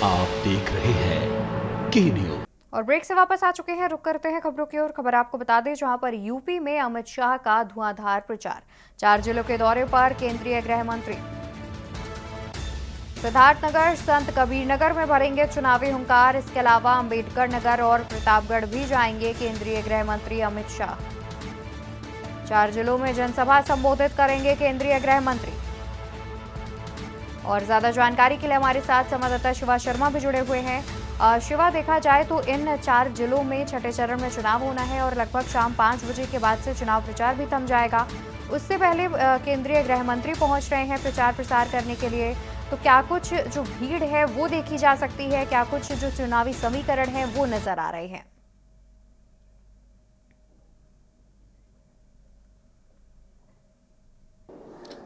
आप देख रहे हैं की न्यूज। और ब्रेक से वापस आ चुके हैं, रुक करते हैं खबरों की ओर। खबर आपको बता दें जहां पर यूपी में अमित शाह का धुआंधार प्रचार, 4 जिलों के दौरे पर केंद्रीय गृह मंत्री। सिद्धार्थनगर, संत कबीरनगर में भरेंगे चुनावी हुंकार, इसके अलावा अंबेडकर नगर और प्रतापगढ़ भी जाएंगे केंद्रीय गृह मंत्री अमित शाह। 4 जिलों में जनसभा संबोधित करेंगे केंद्रीय गृह मंत्री। और ज्यादा जानकारी के लिए हमारे साथ संवाददाता शिवा शर्मा भी जुड़े हुए हैं। शिवा, देखा जाए तो इन 4 जिलों में छठे चरण में चुनाव होना है और लगभग शाम 5 बजे के बाद से चुनाव प्रचार भी थम जाएगा। उससे पहले केंद्रीय गृह मंत्री पहुंच रहे हैं प्रचार प्रसार करने के लिए, तो क्या कुछ जो भीड़ है वो देखी जा सकती है, क्या कुछ जो चुनावी समीकरण है वो नजर आ रहे हैं?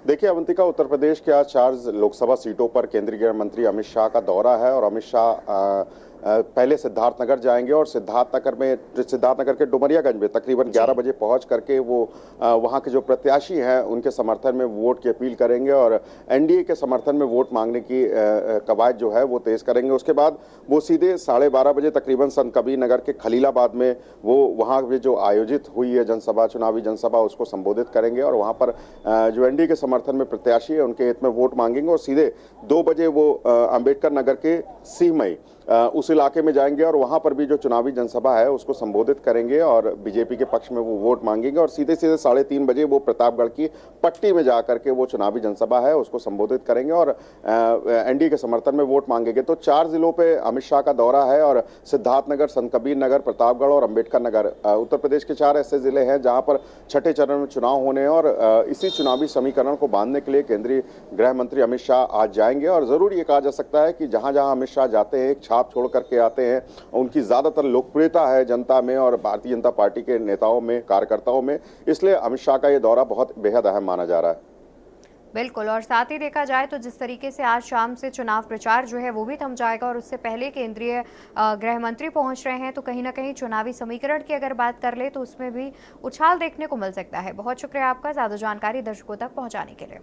देखिए अवंतिका, उत्तर प्रदेश के आज 4 लोकसभा सीटों पर केंद्रीय गृह मंत्री अमित शाह का दौरा है। और अमित शाह पहले सिद्धार्थनगर जाएंगे और सिद्धार्थनगर के डुमरियागंज में तकरीबन 11 बजे पहुंच करके वो वहां के जो प्रत्याशी हैं उनके समर्थन में वोट की अपील करेंगे और एनडीए के समर्थन में वोट मांगने की कवायद जो है वो तेज करेंगे। उसके बाद वो सीधे 12:30 बजे तकरीबन संत कबीर नगर के खलीलाबाद में वो वहाँ पे जो आयोजित हुई है जनसभा, चुनावी जनसभा, उसको संबोधित करेंगे और वहाँ पर जो एनडीए के समर्थन में प्रत्याशी है उनके हित में वोट मांगेंगे। और सीधे 2 बजे वो अंबेडकर नगर के सीमई उस इलाके में जाएंगे और वहां पर भी जो चुनावी जनसभा है उसको संबोधित करेंगे और बीजेपी के पक्ष में वो वोट मांगेंगे। और सीधे 3:30 बजे वो प्रतापगढ़ की पट्टी में जाकर के वो चुनावी जनसभा है उसको संबोधित करेंगे और एनडीए के समर्थन में वोट मांगेंगे। तो 4 जिलों पे अमित शाह का दौरा है और सिद्धार्थनगर, संत कबीर नगर, प्रतापगढ़ और अंबेडकर नगर उत्तर प्रदेश के 4 ऐसे जिले हैं जहां पर छठे चरण में चुनाव होने हैं। और इसी चुनावी समीकरण को बांधने के लिए केंद्रीय गृह मंत्री अमित शाह आज जाएंगे। और जरूर ये कहा जा सकता है कि जहां जहां अमित शाह जाते हैं, एक छाप छोड़ करके आते हैं, उनकी ज्यादातर लोकप्रियता है जनता में और भारतीय जनता पार्टी के नेताओं में, कार्यकर्ताओं में, इसलिए अमित शाह का ये दौरा बहुत बेहद अहम माना जा रहा है। बिल्कुल। और साथ ही देखा जाए तो जिस तरीके से आज शाम से चुनाव प्रचार जो है वो भी थम जाएगा और उससे पहले केंद्रीय गृह मंत्री पहुंच रहे हैं, तो कहीं ना कहीं चुनावी समीकरण की अगर बात कर ले तो उसमें भी उछाल देखने को मिल सकता है। बहुत शुक्रिया आपका ज़्यादा जानकारी दर्शकों तक पहुँचाने के लिए।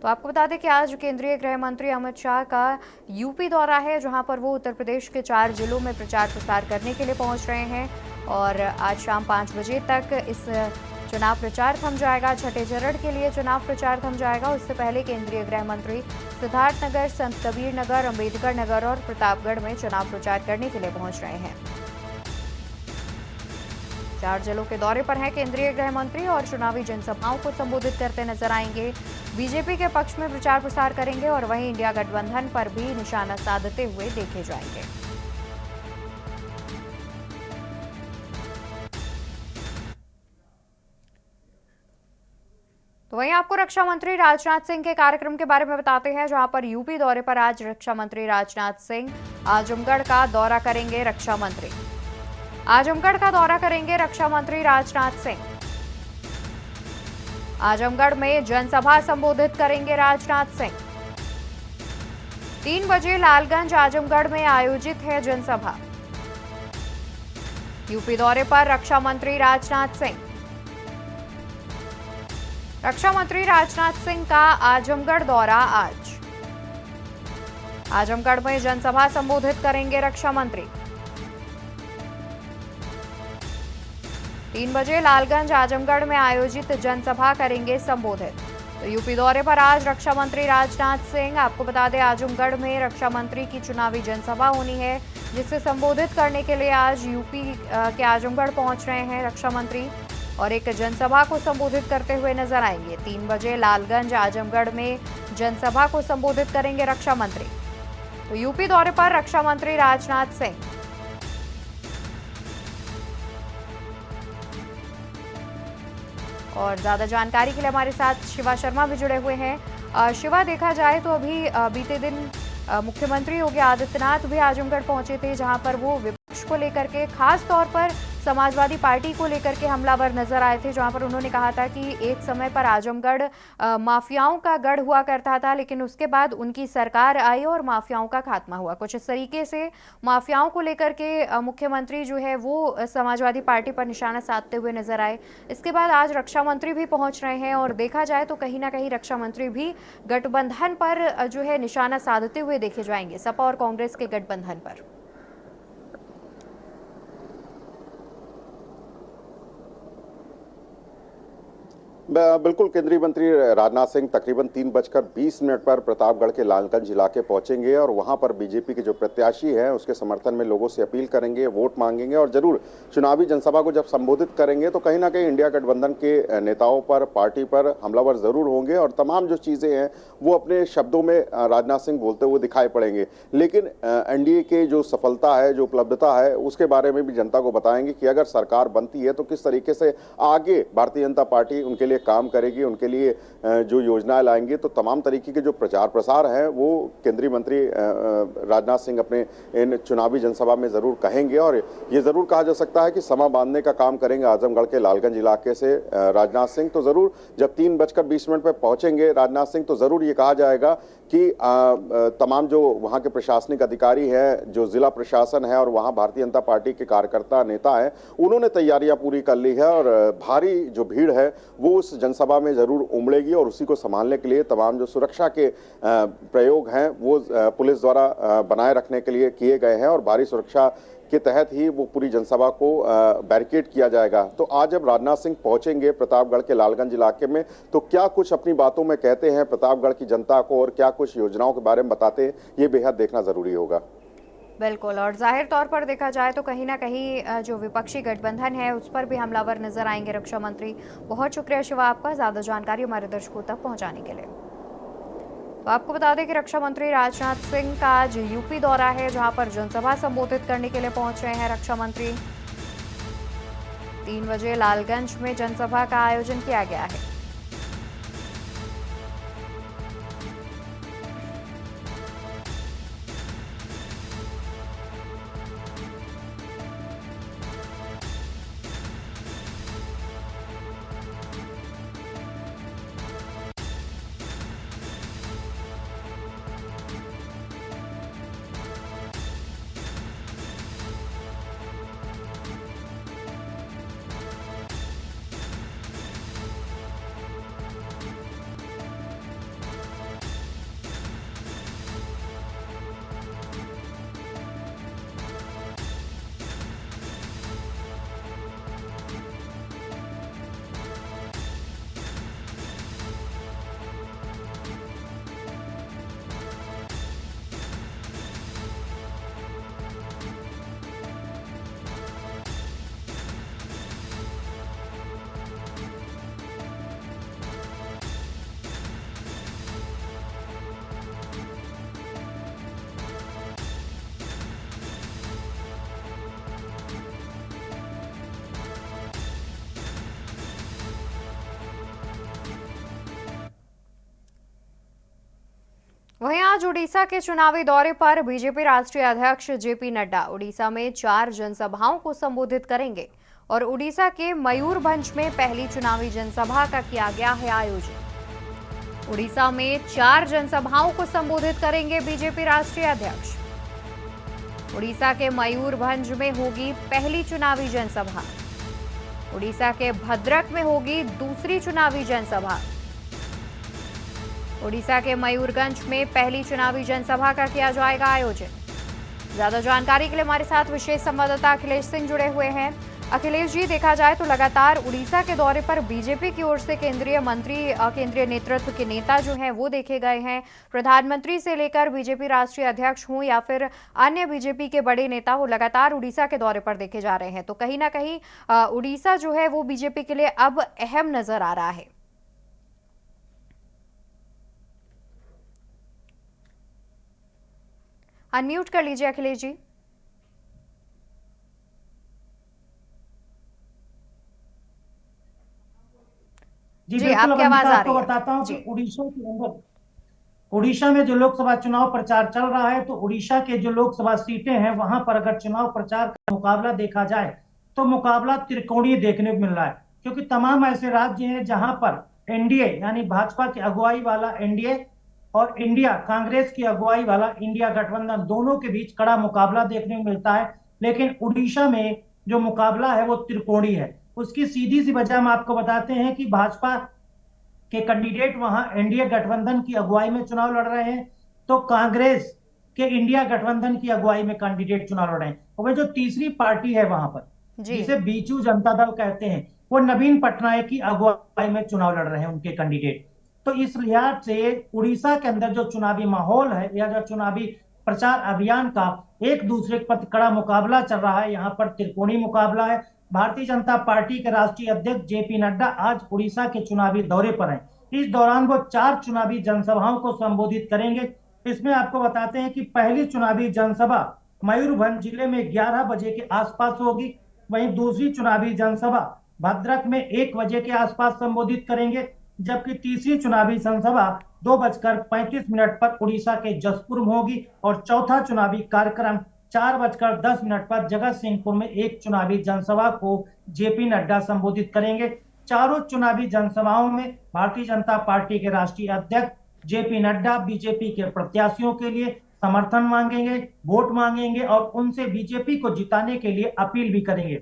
तो आपको बता दें कि आज केंद्रीय गृह मंत्री अमित शाह का यूपी दौरा है, जहां पर वो उत्तर प्रदेश के 4 जिलों में प्रचार प्रसार करने के लिए पहुंच रहे हैं और आज शाम 5 बजे तक इस चुनाव प्रचार थम जाएगा। छठे चरण के लिए चुनाव प्रचार थम जाएगा। उससे पहले केंद्रीय गृह मंत्री सिद्धार्थनगर, संत कबीर नगर, अंबेडकर नगर और प्रतापगढ़ में चुनाव प्रचार करने के लिए पहुंच रहे हैं। 4 जिलों के दौरे पर हैं केंद्रीय गृह मंत्री और चुनावी जनसभाओं को संबोधित करते नजर आएंगे। बीजेपी के पक्ष में प्रचार प्रसार करेंगे और वहीं इंडिया गठबंधन पर भी निशाना साधते हुए देखे जाएंगे। तो वहीं आपको रक्षा मंत्री राजनाथ सिंह के कार्यक्रम के बारे में बताते हैं, जहां पर यूपी दौरे पर आज रक्षा मंत्री राजनाथ सिंह आजमगढ़ का दौरा करेंगे। रक्षा मंत्री आजमगढ़ का दौरा करेंगे। रक्षा मंत्री राजनाथ सिंह आजमगढ़ में जनसभा संबोधित करेंगे। राजनाथ सिंह 3 बजे लालगंज आजमगढ़ में आयोजित है जनसभा। यूपी दौरे पर रक्षा मंत्री राजनाथ सिंह। रक्षा मंत्री राजनाथ सिंह का आजमगढ़ दौरा आज। आजमगढ़ में जनसभा संबोधित करेंगे रक्षा मंत्री। 3 बजे लालगंज आजमगढ़ में आयोजित जनसभा करेंगे संबोधित। तो यूपी दौरे पर आज रक्षा मंत्री राजनाथ सिंह। आपको बता दें, आजमगढ़ में रक्षा मंत्री की चुनावी जनसभा होनी है, जिसे संबोधित करने के लिए आज यूपी के आजमगढ़ पहुंच रहे हैं रक्षा मंत्री और एक जनसभा को संबोधित करते हुए नजर आएंगे। 3 बजे लालगंज आजमगढ़ में जनसभा को संबोधित करेंगे रक्षा मंत्री। तो यूपी दौरे पर रक्षा मंत्री राजनाथ सिंह। और ज्यादा जानकारी के लिए हमारे साथ शिवा शर्मा भी जुड़े हुए हैं। शिवा, देखा जाए तो अभी बीते दिन मुख्यमंत्री योगी आदित्यनाथ भी आजमगढ़ पहुंचे थे, जहां पर वो विपक्ष को लेकर के, खास तौर पर समाजवादी पार्टी को लेकर के हमलावर नजर आए थे, जहां पर उन्होंने कहा था कि एक समय पर आजमगढ़ माफियाओं का गढ़ हुआ करता था, लेकिन उसके बाद उनकी सरकार आई और माफियाओं का खात्मा हुआ। कुछ इस तरीके से माफियाओं को लेकर के मुख्यमंत्री जो है वो समाजवादी पार्टी पर निशाना साधते हुए नजर आए। इसके बाद आज रक्षा मंत्री भी पहुंच रहे हैं और देखा जाए तो कहीं ना कहीं रक्षा मंत्री भी गठबंधन पर जो है निशाना साधते हुए देखे जाएंगे, सपा और कांग्रेस के गठबंधन पर। बिल्कुल, केंद्रीय मंत्री राजनाथ सिंह तकरीबन 3:20 पर प्रतापगढ़ के लालगंज इलाके पहुंचेंगे और वहां पर बीजेपी के जो प्रत्याशी हैं उसके समर्थन में लोगों से अपील करेंगे, वोट मांगेंगे और जरूर चुनावी जनसभा को जब संबोधित करेंगे तो कहीं ना कहीं इंडिया गठबंधन के नेताओं पर, पार्टी पर हमलावर जरूर होंगे और तमाम जो चीजें हैं वो अपने शब्दों में राजनाथ सिंह बोलते हुए दिखाई पड़ेंगे। लेकिन एनडीए के जो सफलता है, जो उपलब्धता है, उसके बारे में भी जनता को बताएंगे कि अगर सरकार बनती है तो किस तरीके से आगे भारतीय जनता पार्टी उनके लिए काम करेगी, उनके लिए जो योजनाएं लाएंगे। तो तमाम तरीके के जो प्रचार प्रसार हैं वो केंद्रीय मंत्री राजनाथ सिंह अपने इन चुनावी जनसभा में जरूर कहेंगे और ये जरूर कहा जा सकता है कि समा बांधने का काम करेंगे आजमगढ़ के लालगंज इलाके से राजनाथ सिंह। तो जरूर जब 3:20 पर पहुंचेंगे राजनाथ सिंह तो जरूर ये कहा जाएगा कि तमाम जो वहां के प्रशासनिक अधिकारी हैं, जो जिला प्रशासन है और वहां भारतीय जनता पार्टी के कार्यकर्ता नेता हैं, उन्होंने तैयारियां पूरी कर ली है और भारी जो भीड़ है वो उस जनसभा में जरूर उमड़ेगी और उसी को संभालने के लिए तमाम जो सुरक्षा के प्रयोग हैं वो पुलिस द्वारा बनाए रखने के लिए किए गए हैं और भारी सुरक्षा के तहत ही वो पूरी जनसभा को बैरिकेड किया जाएगा। तो आज जब राजनाथ सिंह पहुंचेंगे प्रतापगढ़ के लालगंज इलाके में तो क्या कुछ अपनी बातों में कहते हैं प्रतापगढ़ की जनता को और क्या कुछ योजनाओं के बारे में बताते हैं, ये बेहद देखना जरूरी होगा। बिल्कुल, और जाहिर तौर पर देखा जाए तो कहीं ना कहीं जो विपक्षी गठबंधन है उस पर भी हमलावर नजर आएंगे रक्षा मंत्री। बहुत शुक्रिया शिवा आपका ज्यादा जानकारी हमारे दर्शकों तक पहुंचाने के लिए। तो आपको बता दें कि रक्षा मंत्री राजनाथ सिंह का आज यूपी दौरा है, जहां पर जनसभा संबोधित करने के लिए पहुंच रहे हैं रक्षा मंत्री। 3 बजे लालगंज में जनसभा का आयोजन किया गया है। वहीं आज उड़ीसा के चुनावी दौरे पर बीजेपी राष्ट्रीय अध्यक्ष जेपी नड्डा उड़ीसा में 4 जनसभाओं को संबोधित करेंगे और उड़ीसा के मयूरभंज में पहली चुनावी जनसभा का किया गया है आयोजन। उड़ीसा में 4 जनसभाओं को संबोधित करेंगे बीजेपी राष्ट्रीय अध्यक्ष। उड़ीसा के मयूरभंज में होगी पहली चुनावी जनसभा। उड़ीसा के भद्रक में होगी दूसरी चुनावी जनसभा। उड़ीसा के मयूरगंज में पहली चुनावी जनसभा का किया जाएगा आयोजन। ज्यादा जानकारी के लिए हमारे साथ विशेष संवाददाता अखिलेश सिंह जुड़े हुए हैं। अखिलेश जी, देखा जाए तो लगातार उड़ीसा के दौरे पर बीजेपी की ओर से केंद्रीय मंत्री, केंद्रीय नेतृत्व के नेता जो हैं वो देखे गए हैं। प्रधानमंत्री से लेकर बीजेपी राष्ट्रीय अध्यक्ष हों या फिर अन्य बीजेपी के बड़े नेता हो, लगातार उड़ीसा के दौरे पर देखे जा रहे हैं। तो कहीं ना कहीं उड़ीसा जो है वो बीजेपी के लिए अब अहम नजर आ रहा है। अनम्यूट कर लीजिए अखिलेश जी। जी आपकी आवाज आ रही है। बताता हूं कि उड़ीसा के अंदर, उड़ीसा में जो लोकसभा चुनाव प्रचार चल रहा है, तो उड़ीसा के जो लोकसभा सीटें हैं वहां पर अगर चुनाव प्रचार का मुकाबला देखा जाए तो मुकाबला त्रिकोणीय देखने को मिल रहा है, क्योंकि तमाम ऐसे राज्य हैं जहां पर एनडीए यानी भाजपा की अगुवाई वाला एनडीए और इंडिया कांग्रेस की अगुवाई वाला इंडिया गठबंधन, दोनों के बीच कड़ा मुकाबला देखने को मिलता है। लेकिन उड़ीसा में जो मुकाबला है वो त्रिकोणीय है। उसकी सीधी सी वजह हम आपको बताते हैं कि भाजपा के कैंडिडेट वहां एनडीए गठबंधन की अगुवाई में चुनाव लड़ रहे हैं, तो कांग्रेस के इंडिया गठबंधन की अगुवाई में कैंडिडेट चुनाव लड़ रहे हैं। और जो तीसरी पार्टी है वहां पर, जिसे बीजू जनता दल कहते हैं, वो नवीन पटनायक की अगुवाई में चुनाव लड़ रहे हैं उनके कैंडिडेट। तो इस लिहाज से उड़ीसा के अंदर जो चुनावी माहौल है या जो चुनावी प्रचार अभियान का एक दूसरे के प्रति कड़ा मुकाबला चल रहा है, यहाँ पर त्रिकोणीय मुकाबला है। भारतीय जनता पार्टी के राष्ट्रीय अध्यक्ष जेपी नड्डा आज उड़ीसा के चुनावी दौरे पर हैं। इस दौरान वो 4 चुनावी जनसभाओं को संबोधित करेंगे। इसमें आपको बताते हैं कि पहली चुनावी जनसभा मयूरभंज जिले में 11 बजे के आसपास होगी। वहीं दूसरी चुनावी जनसभा भद्रक में 1 बजे के आसपास संबोधित करेंगे, जबकि तीसरी चुनावी जनसभा 2:35 पर उड़ीसा के जसपुर में होगी और चौथा चुनावी कार्यक्रम 4:10 पर जगत सिंहपुर में एक चुनावी जनसभा को जेपी नड्डा संबोधित करेंगे। चारों चुनावी जनसभाओं में भारतीय जनता पार्टी के राष्ट्रीय अध्यक्ष जेपी नड्डा बीजेपी के प्रत्याशियों के लिए समर्थन मांगेंगे, वोट मांगेंगे और उनसे बीजेपी को जिताने के लिए अपील भी करेंगे।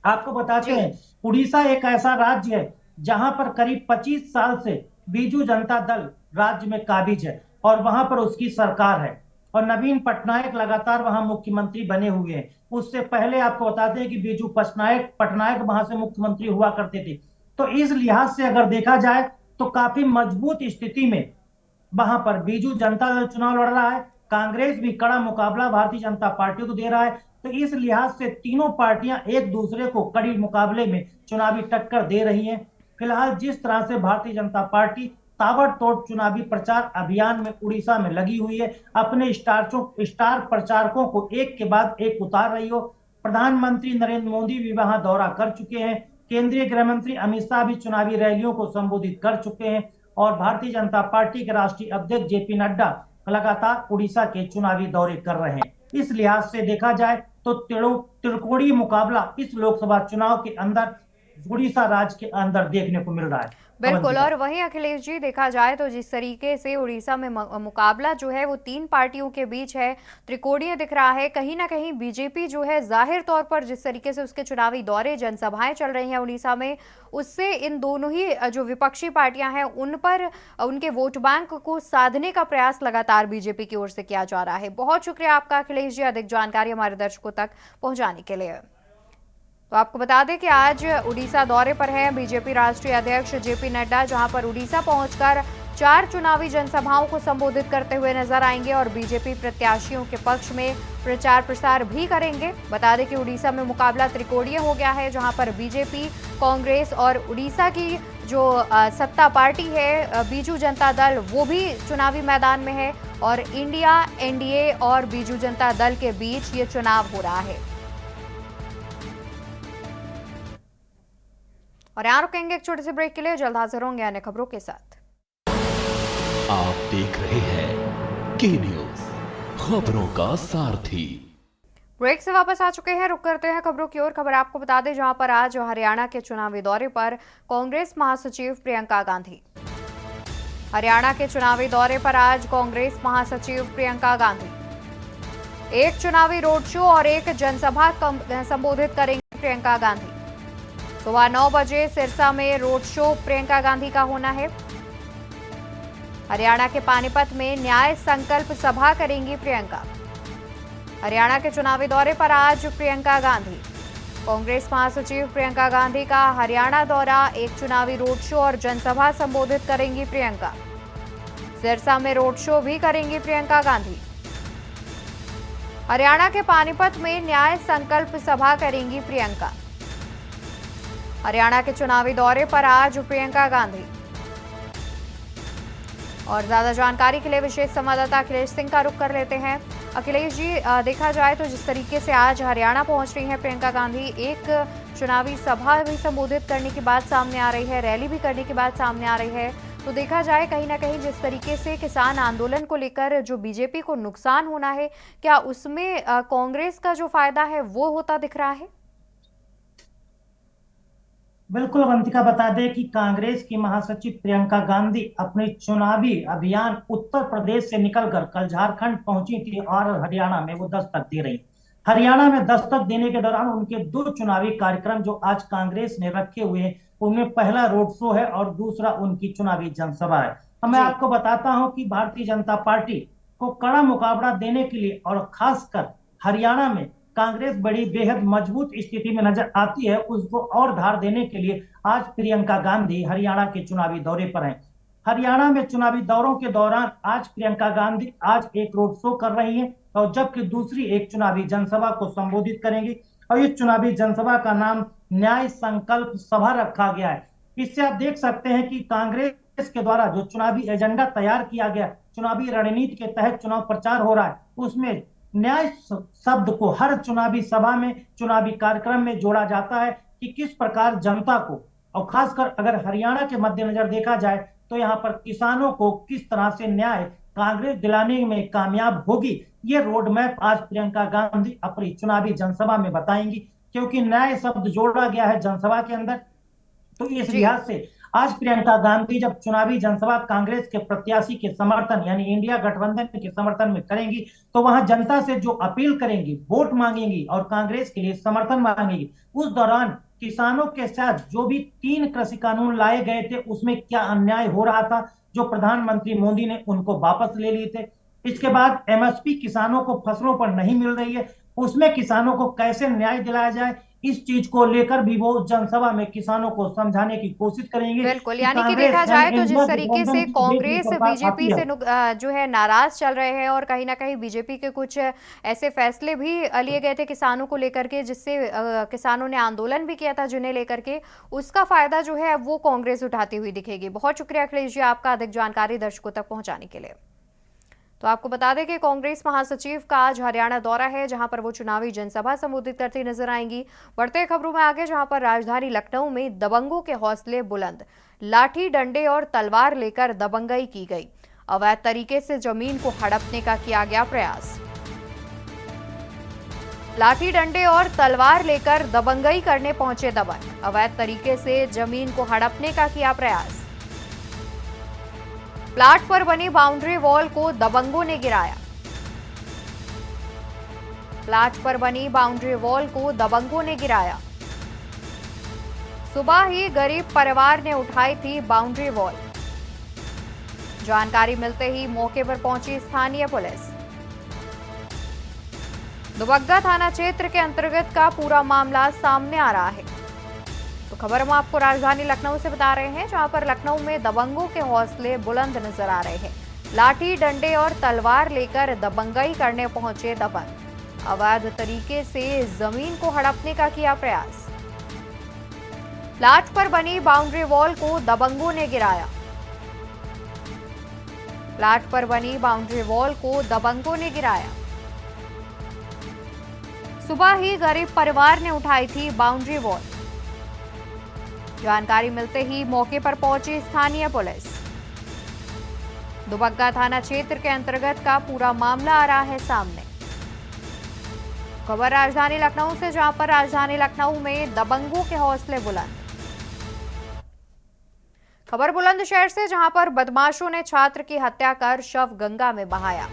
आपको बताते हैं, उड़ीसा एक ऐसा राज्य है जहां पर करीब 25 साल से बीजू जनता दल राज्य में काबिज है और वहां पर उसकी सरकार है और नवीन पटनायक लगातार वहां मुख्यमंत्री बने हुए हैं। उससे पहले आपको बताते हैं कि बीजू पटनायक वहां से मुख्यमंत्री हुआ करते थे। तो इस लिहाज से अगर देखा जाए तो काफी मजबूत स्थिति में वहां पर बीजू जनता दल चुनाव लड़ रहा है। कांग्रेस भी कड़ा मुकाबला भारतीय जनता पार्टी को दे रहा है। तो इस लिहाज से तीनों पार्टियां एक दूसरे को कड़ी मुकाबले में चुनावी टक्कर दे रही हैं। फिलहाल जिस तरह से भारतीय जनता पार्टी ताबड़तोड़ चुनावी प्रचार अभियान में उड़ीसा में लगी हुई है, अपने स्टार प्रचारकों को एक के बाद एक उतार रही हो। प्रधानमंत्री नरेंद्र मोदी भी वहां दौरा कर चुके हैं, केंद्रीय गृह मंत्री अमित शाह भी चुनावी रैलियों को संबोधित कर चुके हैं और भारतीय जनता पार्टी के राष्ट्रीय अध्यक्ष जेपी नड्डा लगातार उड़ीसा के चुनावी दौरे कर रहे हैं। इस लिहाज से देखा जाए तो त्रिकोणीय मुकाबला इस लोकसभा चुनाव के अंदर उड़ीसा राज्य के अंदर देखने को मिल रहा है। बिल्कुल, और वहीं अखिलेश जी, देखा जाए तो जिस तरीके से उड़ीसा में मुकाबला जो है वो 3 पार्टियों के बीच है, त्रिकोणीय दिख रहा है। कहीं ना कहीं बीजेपी जो है जाहिर तौर पर जिस तरीके से उसके चुनावी दौरे, जनसभाएं चल रही हैं उड़ीसा में, उससे इन दोनों ही जो विपक्षी पार्टियां हैं उन पर उनके वोट बैंक को साधने का प्रयास लगातार बीजेपी की ओर से किया जा रहा है। बहुत शुक्रिया आपका अखिलेश जी, अधिक जानकारी हमारे दर्शकों तक पहुंचाने के लिए। तो आपको बता दें कि आज उड़ीसा दौरे पर हैं बीजेपी राष्ट्रीय अध्यक्ष जेपी नड्डा, जहां पर उड़ीसा पहुंचकर 4 चुनावी जनसभाओं को संबोधित करते हुए नजर आएंगे और बीजेपी प्रत्याशियों के पक्ष में प्रचार प्रसार भी करेंगे। बता दें कि उड़ीसा में मुकाबला त्रिकोणीय हो गया है, जहां पर बीजेपी, कांग्रेस और उड़ीसा की जो सत्ता पार्टी है बीजू जनता दल, वो भी चुनावी मैदान में है और इंडिया, एनडीए और बीजू जनता दल के बीच ये चुनाव हो रहा है। और यहाँ रुकेंगे एक छोटे से ब्रेक के लिए, जल्द हाजिर होंगे अन्य खबरों के साथ। आप देख रहे हैं के न्यूज, खबरों का सारथी। ब्रेक से वापस आ चुके हैं। रुक करते हैं खबरों की ओर। खबर आपको बता दें, जहां पर आज हरियाणा के चुनावी दौरे पर कांग्रेस महासचिव प्रियंका गांधी। हरियाणा के चुनावी दौरे पर आज कांग्रेस महासचिव प्रियंका गांधी एक चुनावी रोड शो और एक जनसभा संबोधित करेंगी प्रियंका गांधी। सुबह 9 बजे सिरसा में रोड शो प्रियंका गांधी का होना है। हरियाणा के पानीपत में न्याय संकल्प सभा करेंगी प्रियंका। हरियाणा के चुनावी दौरे पर आज प्रियंका गांधी। कांग्रेस महासचिव प्रियंका गांधी का हरियाणा दौरा, एक चुनावी रोड शो और जनसभा संबोधित करेंगी प्रियंका। सिरसा में रोड शो भी करेंगी प्रियंका गांधी। हरियाणा के पानीपत में न्याय संकल्प सभा करेंगी प्रियंका। हरियाणा के चुनावी दौरे पर आज प्रियंका गांधी। और ज्यादा जानकारी के लिए विशेष संवाददाता अखिलेश सिंह का रुख कर लेते हैं। अखिलेश जी, देखा जाए तो जिस तरीके से आज हरियाणा पहुंच रही हैं प्रियंका गांधी, एक चुनावी सभा भी संबोधित करने की बात सामने आ रही है, रैली भी करने की बात सामने आ रही है, तो देखा जाए कहीं ना कहीं जिस तरीके से किसान आंदोलन को लेकर जो बीजेपी को नुकसान होना है, क्या उसमें कांग्रेस का जो फायदा है वो होता दिख रहा है? बिल्कुल अवंतिका, बता दें कि कांग्रेस की महासचिव प्रियंका गांधी अपने चुनावी अभियान उत्तर प्रदेश से निकलकर कल झारखंड पहुंची थी और हरियाणा में वो दस्तक दे रही। हरियाणा में दस्तक देने के दौरान उनके 2 चुनावी कार्यक्रम जो आज कांग्रेस ने रखे हुए हैं, उनमें पहला रोड शो है और दूसरा उनकी चुनावी जनसभा है। अब मैं आपको बताता हूं कि भारतीय जनता पार्टी को कड़ा मुकाबला देने के लिए और खासकर हरियाणा में कांग्रेस बड़ी बेहद मजबूत स्थिति में नजर आती है, उसको और धार देने के लिए आज प्रियंका गांधी हरियाणा के चुनावी दौरे पर हैं। हरियाणा में चुनावी दौरों के दौरान आज प्रियंका गांधी आज एक रोड शो कर रही हैं और जबकि दूसरी एक चुनावी जनसभा को संबोधित करेंगी और इस चुनावी जनसभा का नाम न्याय संकल्प सभा रखा गया है। इससे आप देख सकते हैं कि कांग्रेस के द्वारा जो चुनावी एजेंडा तैयार किया गया, चुनावी रणनीति के तहत चुनाव प्रचार हो रहा है, उसमें न्याय शब्द को हर चुनावी सभा में, चुनावी कार्यक्रम में जोड़ा जाता है कि किस प्रकार जनता को, और खासकर अगर हरियाणा के मद्देनजर देखा जाए तो यहाँ पर किसानों को किस तरह से न्याय कांग्रेस दिलाने में कामयाब होगी, ये रोड मैप आज प्रियंका गांधी अपनी चुनावी जनसभा में बताएंगी। क्योंकि न्याय शब्द जोड़ा गया है जनसभा के अंदर, तो इस लिहाज से आज प्रियंका गांधी जब चुनावी जनसभा कांग्रेस के प्रत्याशी के समर्थन यानी इंडिया गठबंधन के समर्थन में करेंगी, तो वहां जनता से जो अपील करेंगी, वोट मांगेंगी और कांग्रेस के लिए समर्थन मांगेंगी। उस दौरान किसानों के साथ जो भी 3 कृषि कानून लाए गए थे, उसमें क्या अन्याय हो रहा था, जो प्रधानमंत्री मोदी ने उनको वापस ले लिए थे। इसके बाद एमएसपी किसानों को फसलों पर नहीं मिल रही है, उसमें किसानों को कैसे न्याय दिलाया जाए, इस चीज को लेकर भी वो जनसभा में किसानों को समझाने की कोशिश करेंगे। बिल्कुल, यानी कि देखा जाए तो जिस तरीके से कांग्रेस बीजेपी से जो है नाराज चल रहे हैं और कहीं ना कहीं बीजेपी के कुछ ऐसे फैसले भी लिए गए थे किसानों को लेकर के, जिससे किसानों ने आंदोलन भी किया था जिन्हें लेकर के, उसका फायदा जो है वो कांग्रेस उठाती हुई दिखेगी। बहुत शुक्रिया अखिलेश जी आपका अधिक जानकारी दर्शकों तक पहुंचाने के लिए। तो आपको बता दें कि कांग्रेस महासचिव का आज हरियाणा दौरा है, जहां पर वो चुनावी जनसभा संबोधित करती नजर आएंगी। बढ़ते खबरों में आगे, जहां पर राजधानी लखनऊ में दबंगों के हौसले बुलंद, लाठी डंडे और तलवार लेकर दबंगई की गई। अवैध तरीके से जमीन को हड़पने का किया गया प्रयास। लाठी डंडे और तलवार लेकर दबंगई करने पहुंचे दबंग, अवैध तरीके से जमीन को हड़पने का किया प्रयास। प्लाट पर बनी बाउंड्री वॉल को दबंगों ने गिराया। प्लाट पर बनी बाउंड्री वॉल को दबंगों ने गिराया। सुबह ही गरीब परिवार ने उठाई थी बाउंड्री वॉल। जानकारी मिलते ही मौके पर पहुंची स्थानीय पुलिस। दुबग्गा थाना क्षेत्र के अंतर्गत का पूरा मामला सामने आ रहा है। तो खबर हम आपको राजधानी लखनऊ से बता रहे हैं, जहां पर लखनऊ में दबंगों के हौसले बुलंद नजर आ रहे हैं। लाठी डंडे और तलवार लेकर दबंगई करने पहुंचे दबंग, अवैध तरीके से जमीन को हड़पने का किया प्रयास। प्लाट पर बनी बाउंड्री वॉल को दबंगों ने गिराया। प्लाट पर बनी बाउंड्री वॉल को दबंगों ने गिराया। सुबह ही गरीब परिवार ने उठाई थी बाउंड्री वॉल। जानकारी मिलते ही मौके पर पहुंची स्थानीय पुलिस। दुबग्गा थाना क्षेत्र के अंतर्गत का पूरा मामला आ रहा है सामने। खबर राजधानी लखनऊ से, जहां पर राजधानी लखनऊ में दबंगों के हौसले बुलंद। खबर बुलंदशहर से, जहां पर बदमाशों ने छात्र की हत्या कर शव गंगा में बहाया।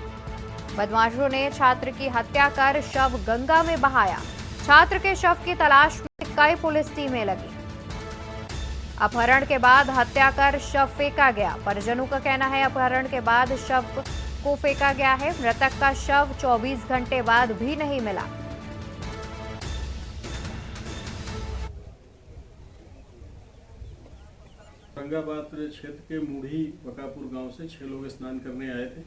बदमाशों ने छात्र की हत्या कर शव गंगा में बहाया। छात्र के शव की तलाश में कई पुलिस टीमें लगी। अपहरण के बाद हत्या कर शव फेंका गया। परिजनों का कहना है अपहरण के बाद शव को फेंका गया है। मृतक का शव 24 घंटे बाद भी नहीं मिला। औरंगाबाद क्षेत्र के मूढ़ी बकापुर गांव से 6 लोग स्नान करने आए थे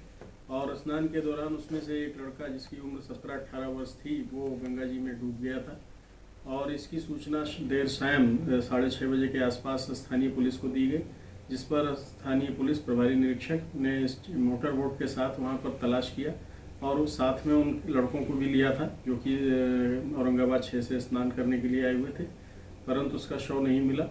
और स्नान के दौरान उसमें से एक लड़का जिसकी उम्र 17-18 वर्ष थी वो गंगा जी में डूब गया था और इसकी सूचना देर शाम 6:30 बजे के आसपास स्थानीय पुलिस को दी गई, जिस पर स्थानीय पुलिस प्रभारी निरीक्षक ने मोटर बोट के साथ वहां पर तलाश किया और उस साथ में उन लड़कों को भी लिया था जो कि औरंगाबाद 6 से स्नान करने के लिए आए हुए थे, परंतु उसका शव नहीं मिला।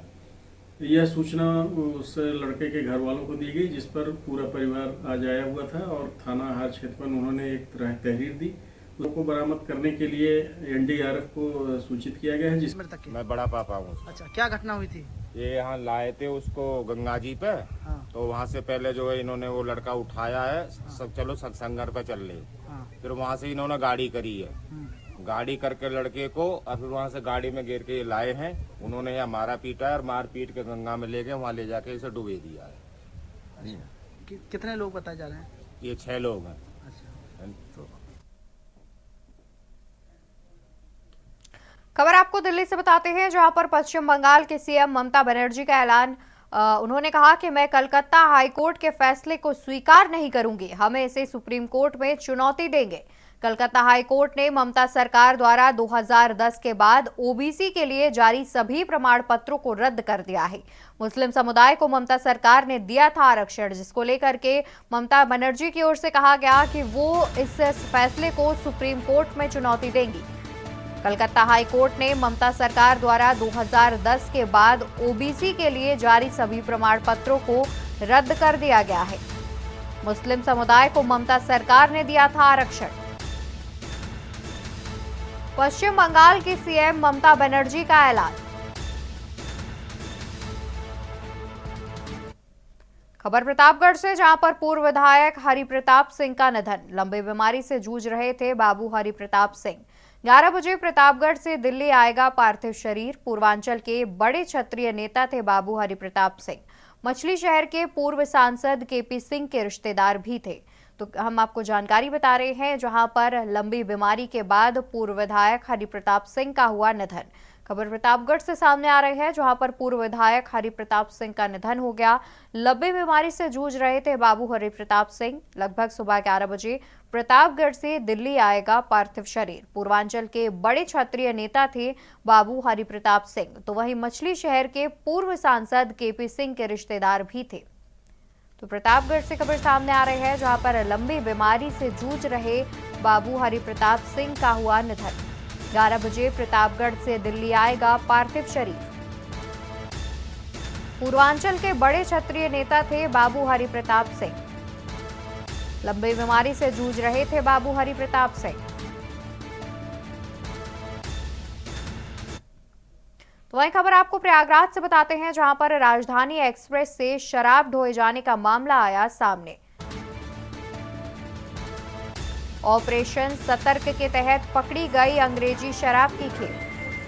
यह सूचना उस लड़के के घर वालों को दी गई, जिस पर पूरा परिवार आज आया हुआ था और थाना हार क्षेत्र पर उन्होंने एक तहरीर दी। उसको बरामद करने के लिए एनडीआरएफ को सूचित किया गया है। मैं बड़ा पापा हूँ। अच्छा, क्या घटना हुई थी? ये यहाँ लाए थे उसको गंगा जी पे। हाँ। तो वहाँ से पहले जो है इन्होंने वो लड़का उठाया है। सब चलो सत्संग घर पे चल रहे। हाँ। फिर वहाँ से इन्होंने गाड़ी करी है। गाड़ी करके लड़के को और फिर वहाँ से गाड़ी में घेर के ये लाए हैं। उन्होंने यहाँ मारा पीटा है और मार पीट के गंगा में ले गए, वहाँ ले जाके इसे डुबे दिया है। कितने लोग बताए जा रहे हैं? ये 6 लोग हैं। अच्छा। खबर आपको दिल्ली से बताते हैं, जहां पर पश्चिम बंगाल के सीएम ममता बनर्जी का ऐलान। उन्होंने कहा कि मैं कलकत्ता हाईकोर्ट के फैसले को स्वीकार नहीं करूंगी, हमें इसे सुप्रीम कोर्ट में चुनौती देंगे। कलकत्ता हाईकोर्ट ने ममता सरकार द्वारा 2010 के बाद ओबीसी के लिए जारी सभी प्रमाण पत्रों को रद्द कर दिया है। मुस्लिम समुदाय को ममता सरकार ने दिया था आरक्षण, जिसको लेकर के ममता बनर्जी की ओर से कहा गया कि वो इस फैसले को सुप्रीम कोर्ट में चुनौती देंगी। कलकत्ता हाई कोर्ट ने ममता सरकार द्वारा 2010 के बाद ओबीसी के लिए जारी सभी प्रमाण पत्रों को रद्द कर दिया गया है। मुस्लिम समुदाय को ममता सरकार ने दिया था आरक्षण। पश्चिम बंगाल की सीएम ममता बनर्जी का ऐलान। खबर प्रतापगढ़ से, जहां पर पूर्व विधायक हरि प्रताप सिंह का निधन। लंबी बीमारी से जूझ रहे थे बाबू हरि प्रताप सिंह। 11 बजे प्रतापगढ़ से दिल्ली आएगा पार्थिव शरीर। पूर्वांचल के बड़े क्षत्रिय नेता थे बाबू हरि प्रताप सिंह। मछली शहर के पूर्व सांसद केपी सिंह के रिश्तेदार भी थे। तो हम आपको जानकारी बता रहे हैं, जहां पर लंबी बीमारी के बाद पूर्व विधायक हरि प्रताप सिंह का हुआ निधन। खबर प्रतापगढ़ से सामने आ रही है, जहां पर पूर्व विधायक हरि प्रताप सिंह का निधन हो गया। लंबी बीमारी से जूझ रहे थे बाबू हरि प्रताप सिंह। लगभग सुबह 11 बजे प्रतापगढ़ से दिल्ली आएगा पार्थिव शरीर। पूर्वांचल के बड़े क्षत्रिय नेता थे बाबू हरि प्रताप सिंह, तो वहीं मछली शहर के पूर्व सांसद केपी सिंह के रिश्तेदार भी थे। तो प्रतापगढ़ से खबर सामने आ रही है, जहां पर लंबी बीमारी से जूझ रहे बाबू हरि प्रताप सिंह का हुआ निधन। 11 बजे प्रतापगढ़ से दिल्ली आएगा पार्थिव शरीर। पूर्वांचल के बड़े क्षत्रिय नेता थे बाबू हरि प्रताप सिंह। लंबी बीमारी से जूझ रहे थे बाबू हरि प्रताप सिंह। तो वही खबर आपको प्रयागराज से बताते हैं, जहां पर राजधानी एक्सप्रेस से शराब ढोए जाने का मामला आया सामने। ऑपरेशन सतर्क के तहत पकड़ी गई अंग्रेजी शराब की खेप।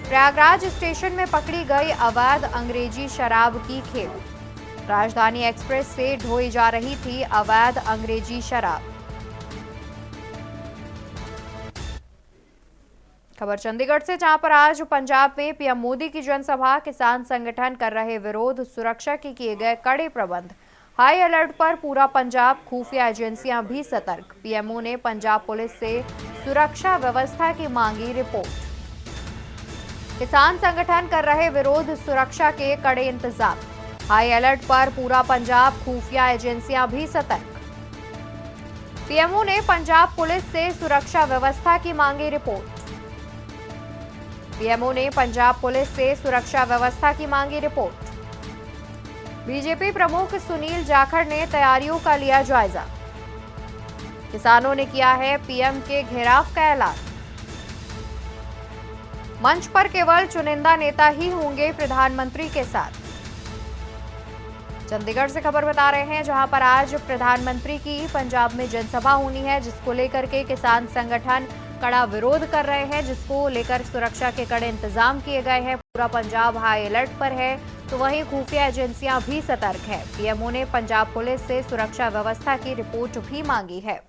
प्रयागराज स्टेशन में पकड़ी गई अवैध अंग्रेजी शराब की खेप। राजधानी एक्सप्रेस से ढोई जा रही थी अवैध अंग्रेजी शराब। खबर चंडीगढ़ से, जहां पर आज पंजाब में पीएम मोदी की जनसभा। किसान संगठन कर रहे विरोध, सुरक्षा के किए गए कड़े प्रबंध। हाई अलर्ट पर पूरा पंजाब, खुफिया एजेंसियां भी सतर्क। पीएमओ ने पंजाब पुलिस से सुरक्षा व्यवस्था की मांगी रिपोर्ट। किसान संगठन कर रहे विरोध, सुरक्षा के कड़े इंतजाम। हाई अलर्ट पर पूरा पंजाब, खुफिया एजेंसियां भी सतर्क। पीएमओ ने पंजाब पुलिस से सुरक्षा व्यवस्था की मांगी रिपोर्ट। पीएमओ ने पंजाब पुलिस से सुरक्षा व्यवस्था की मांगी रिपोर्ट। बीजेपी प्रमुख सुनील जाखड़ ने तैयारियों का लिया जायजा। किसानों ने किया है पीएम के घेराव का ऐलान। मंच पर केवल चुनिंदा नेता ही होंगे प्रधानमंत्री के साथ। चंडीगढ़ से खबर बता रहे हैं, जहां पर आज प्रधानमंत्री की पंजाब में जनसभा होनी है, जिसको लेकर के किसान संगठन कड़ा विरोध कर रहे हैं, जिसको लेकर सुरक्षा के कड़े इंतजाम किए गए हैं। पूरा पंजाब हाई अलर्ट पर है, तो वहीं खुफिया एजेंसियां भी सतर्क है। पीएमओ ने पंजाब पुलिस से सुरक्षा व्यवस्था की रिपोर्ट भी मांगी है।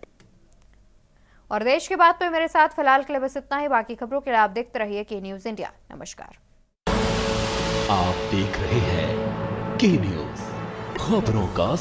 और देश की बात पे मेरे साथ फिलहाल के लिए बस इतना ही। बाकी खबरों के लिए आप देखते रहिए के न्यूज इंडिया। नमस्कार। आप देख रहे हैं के न्यूज, खबरों का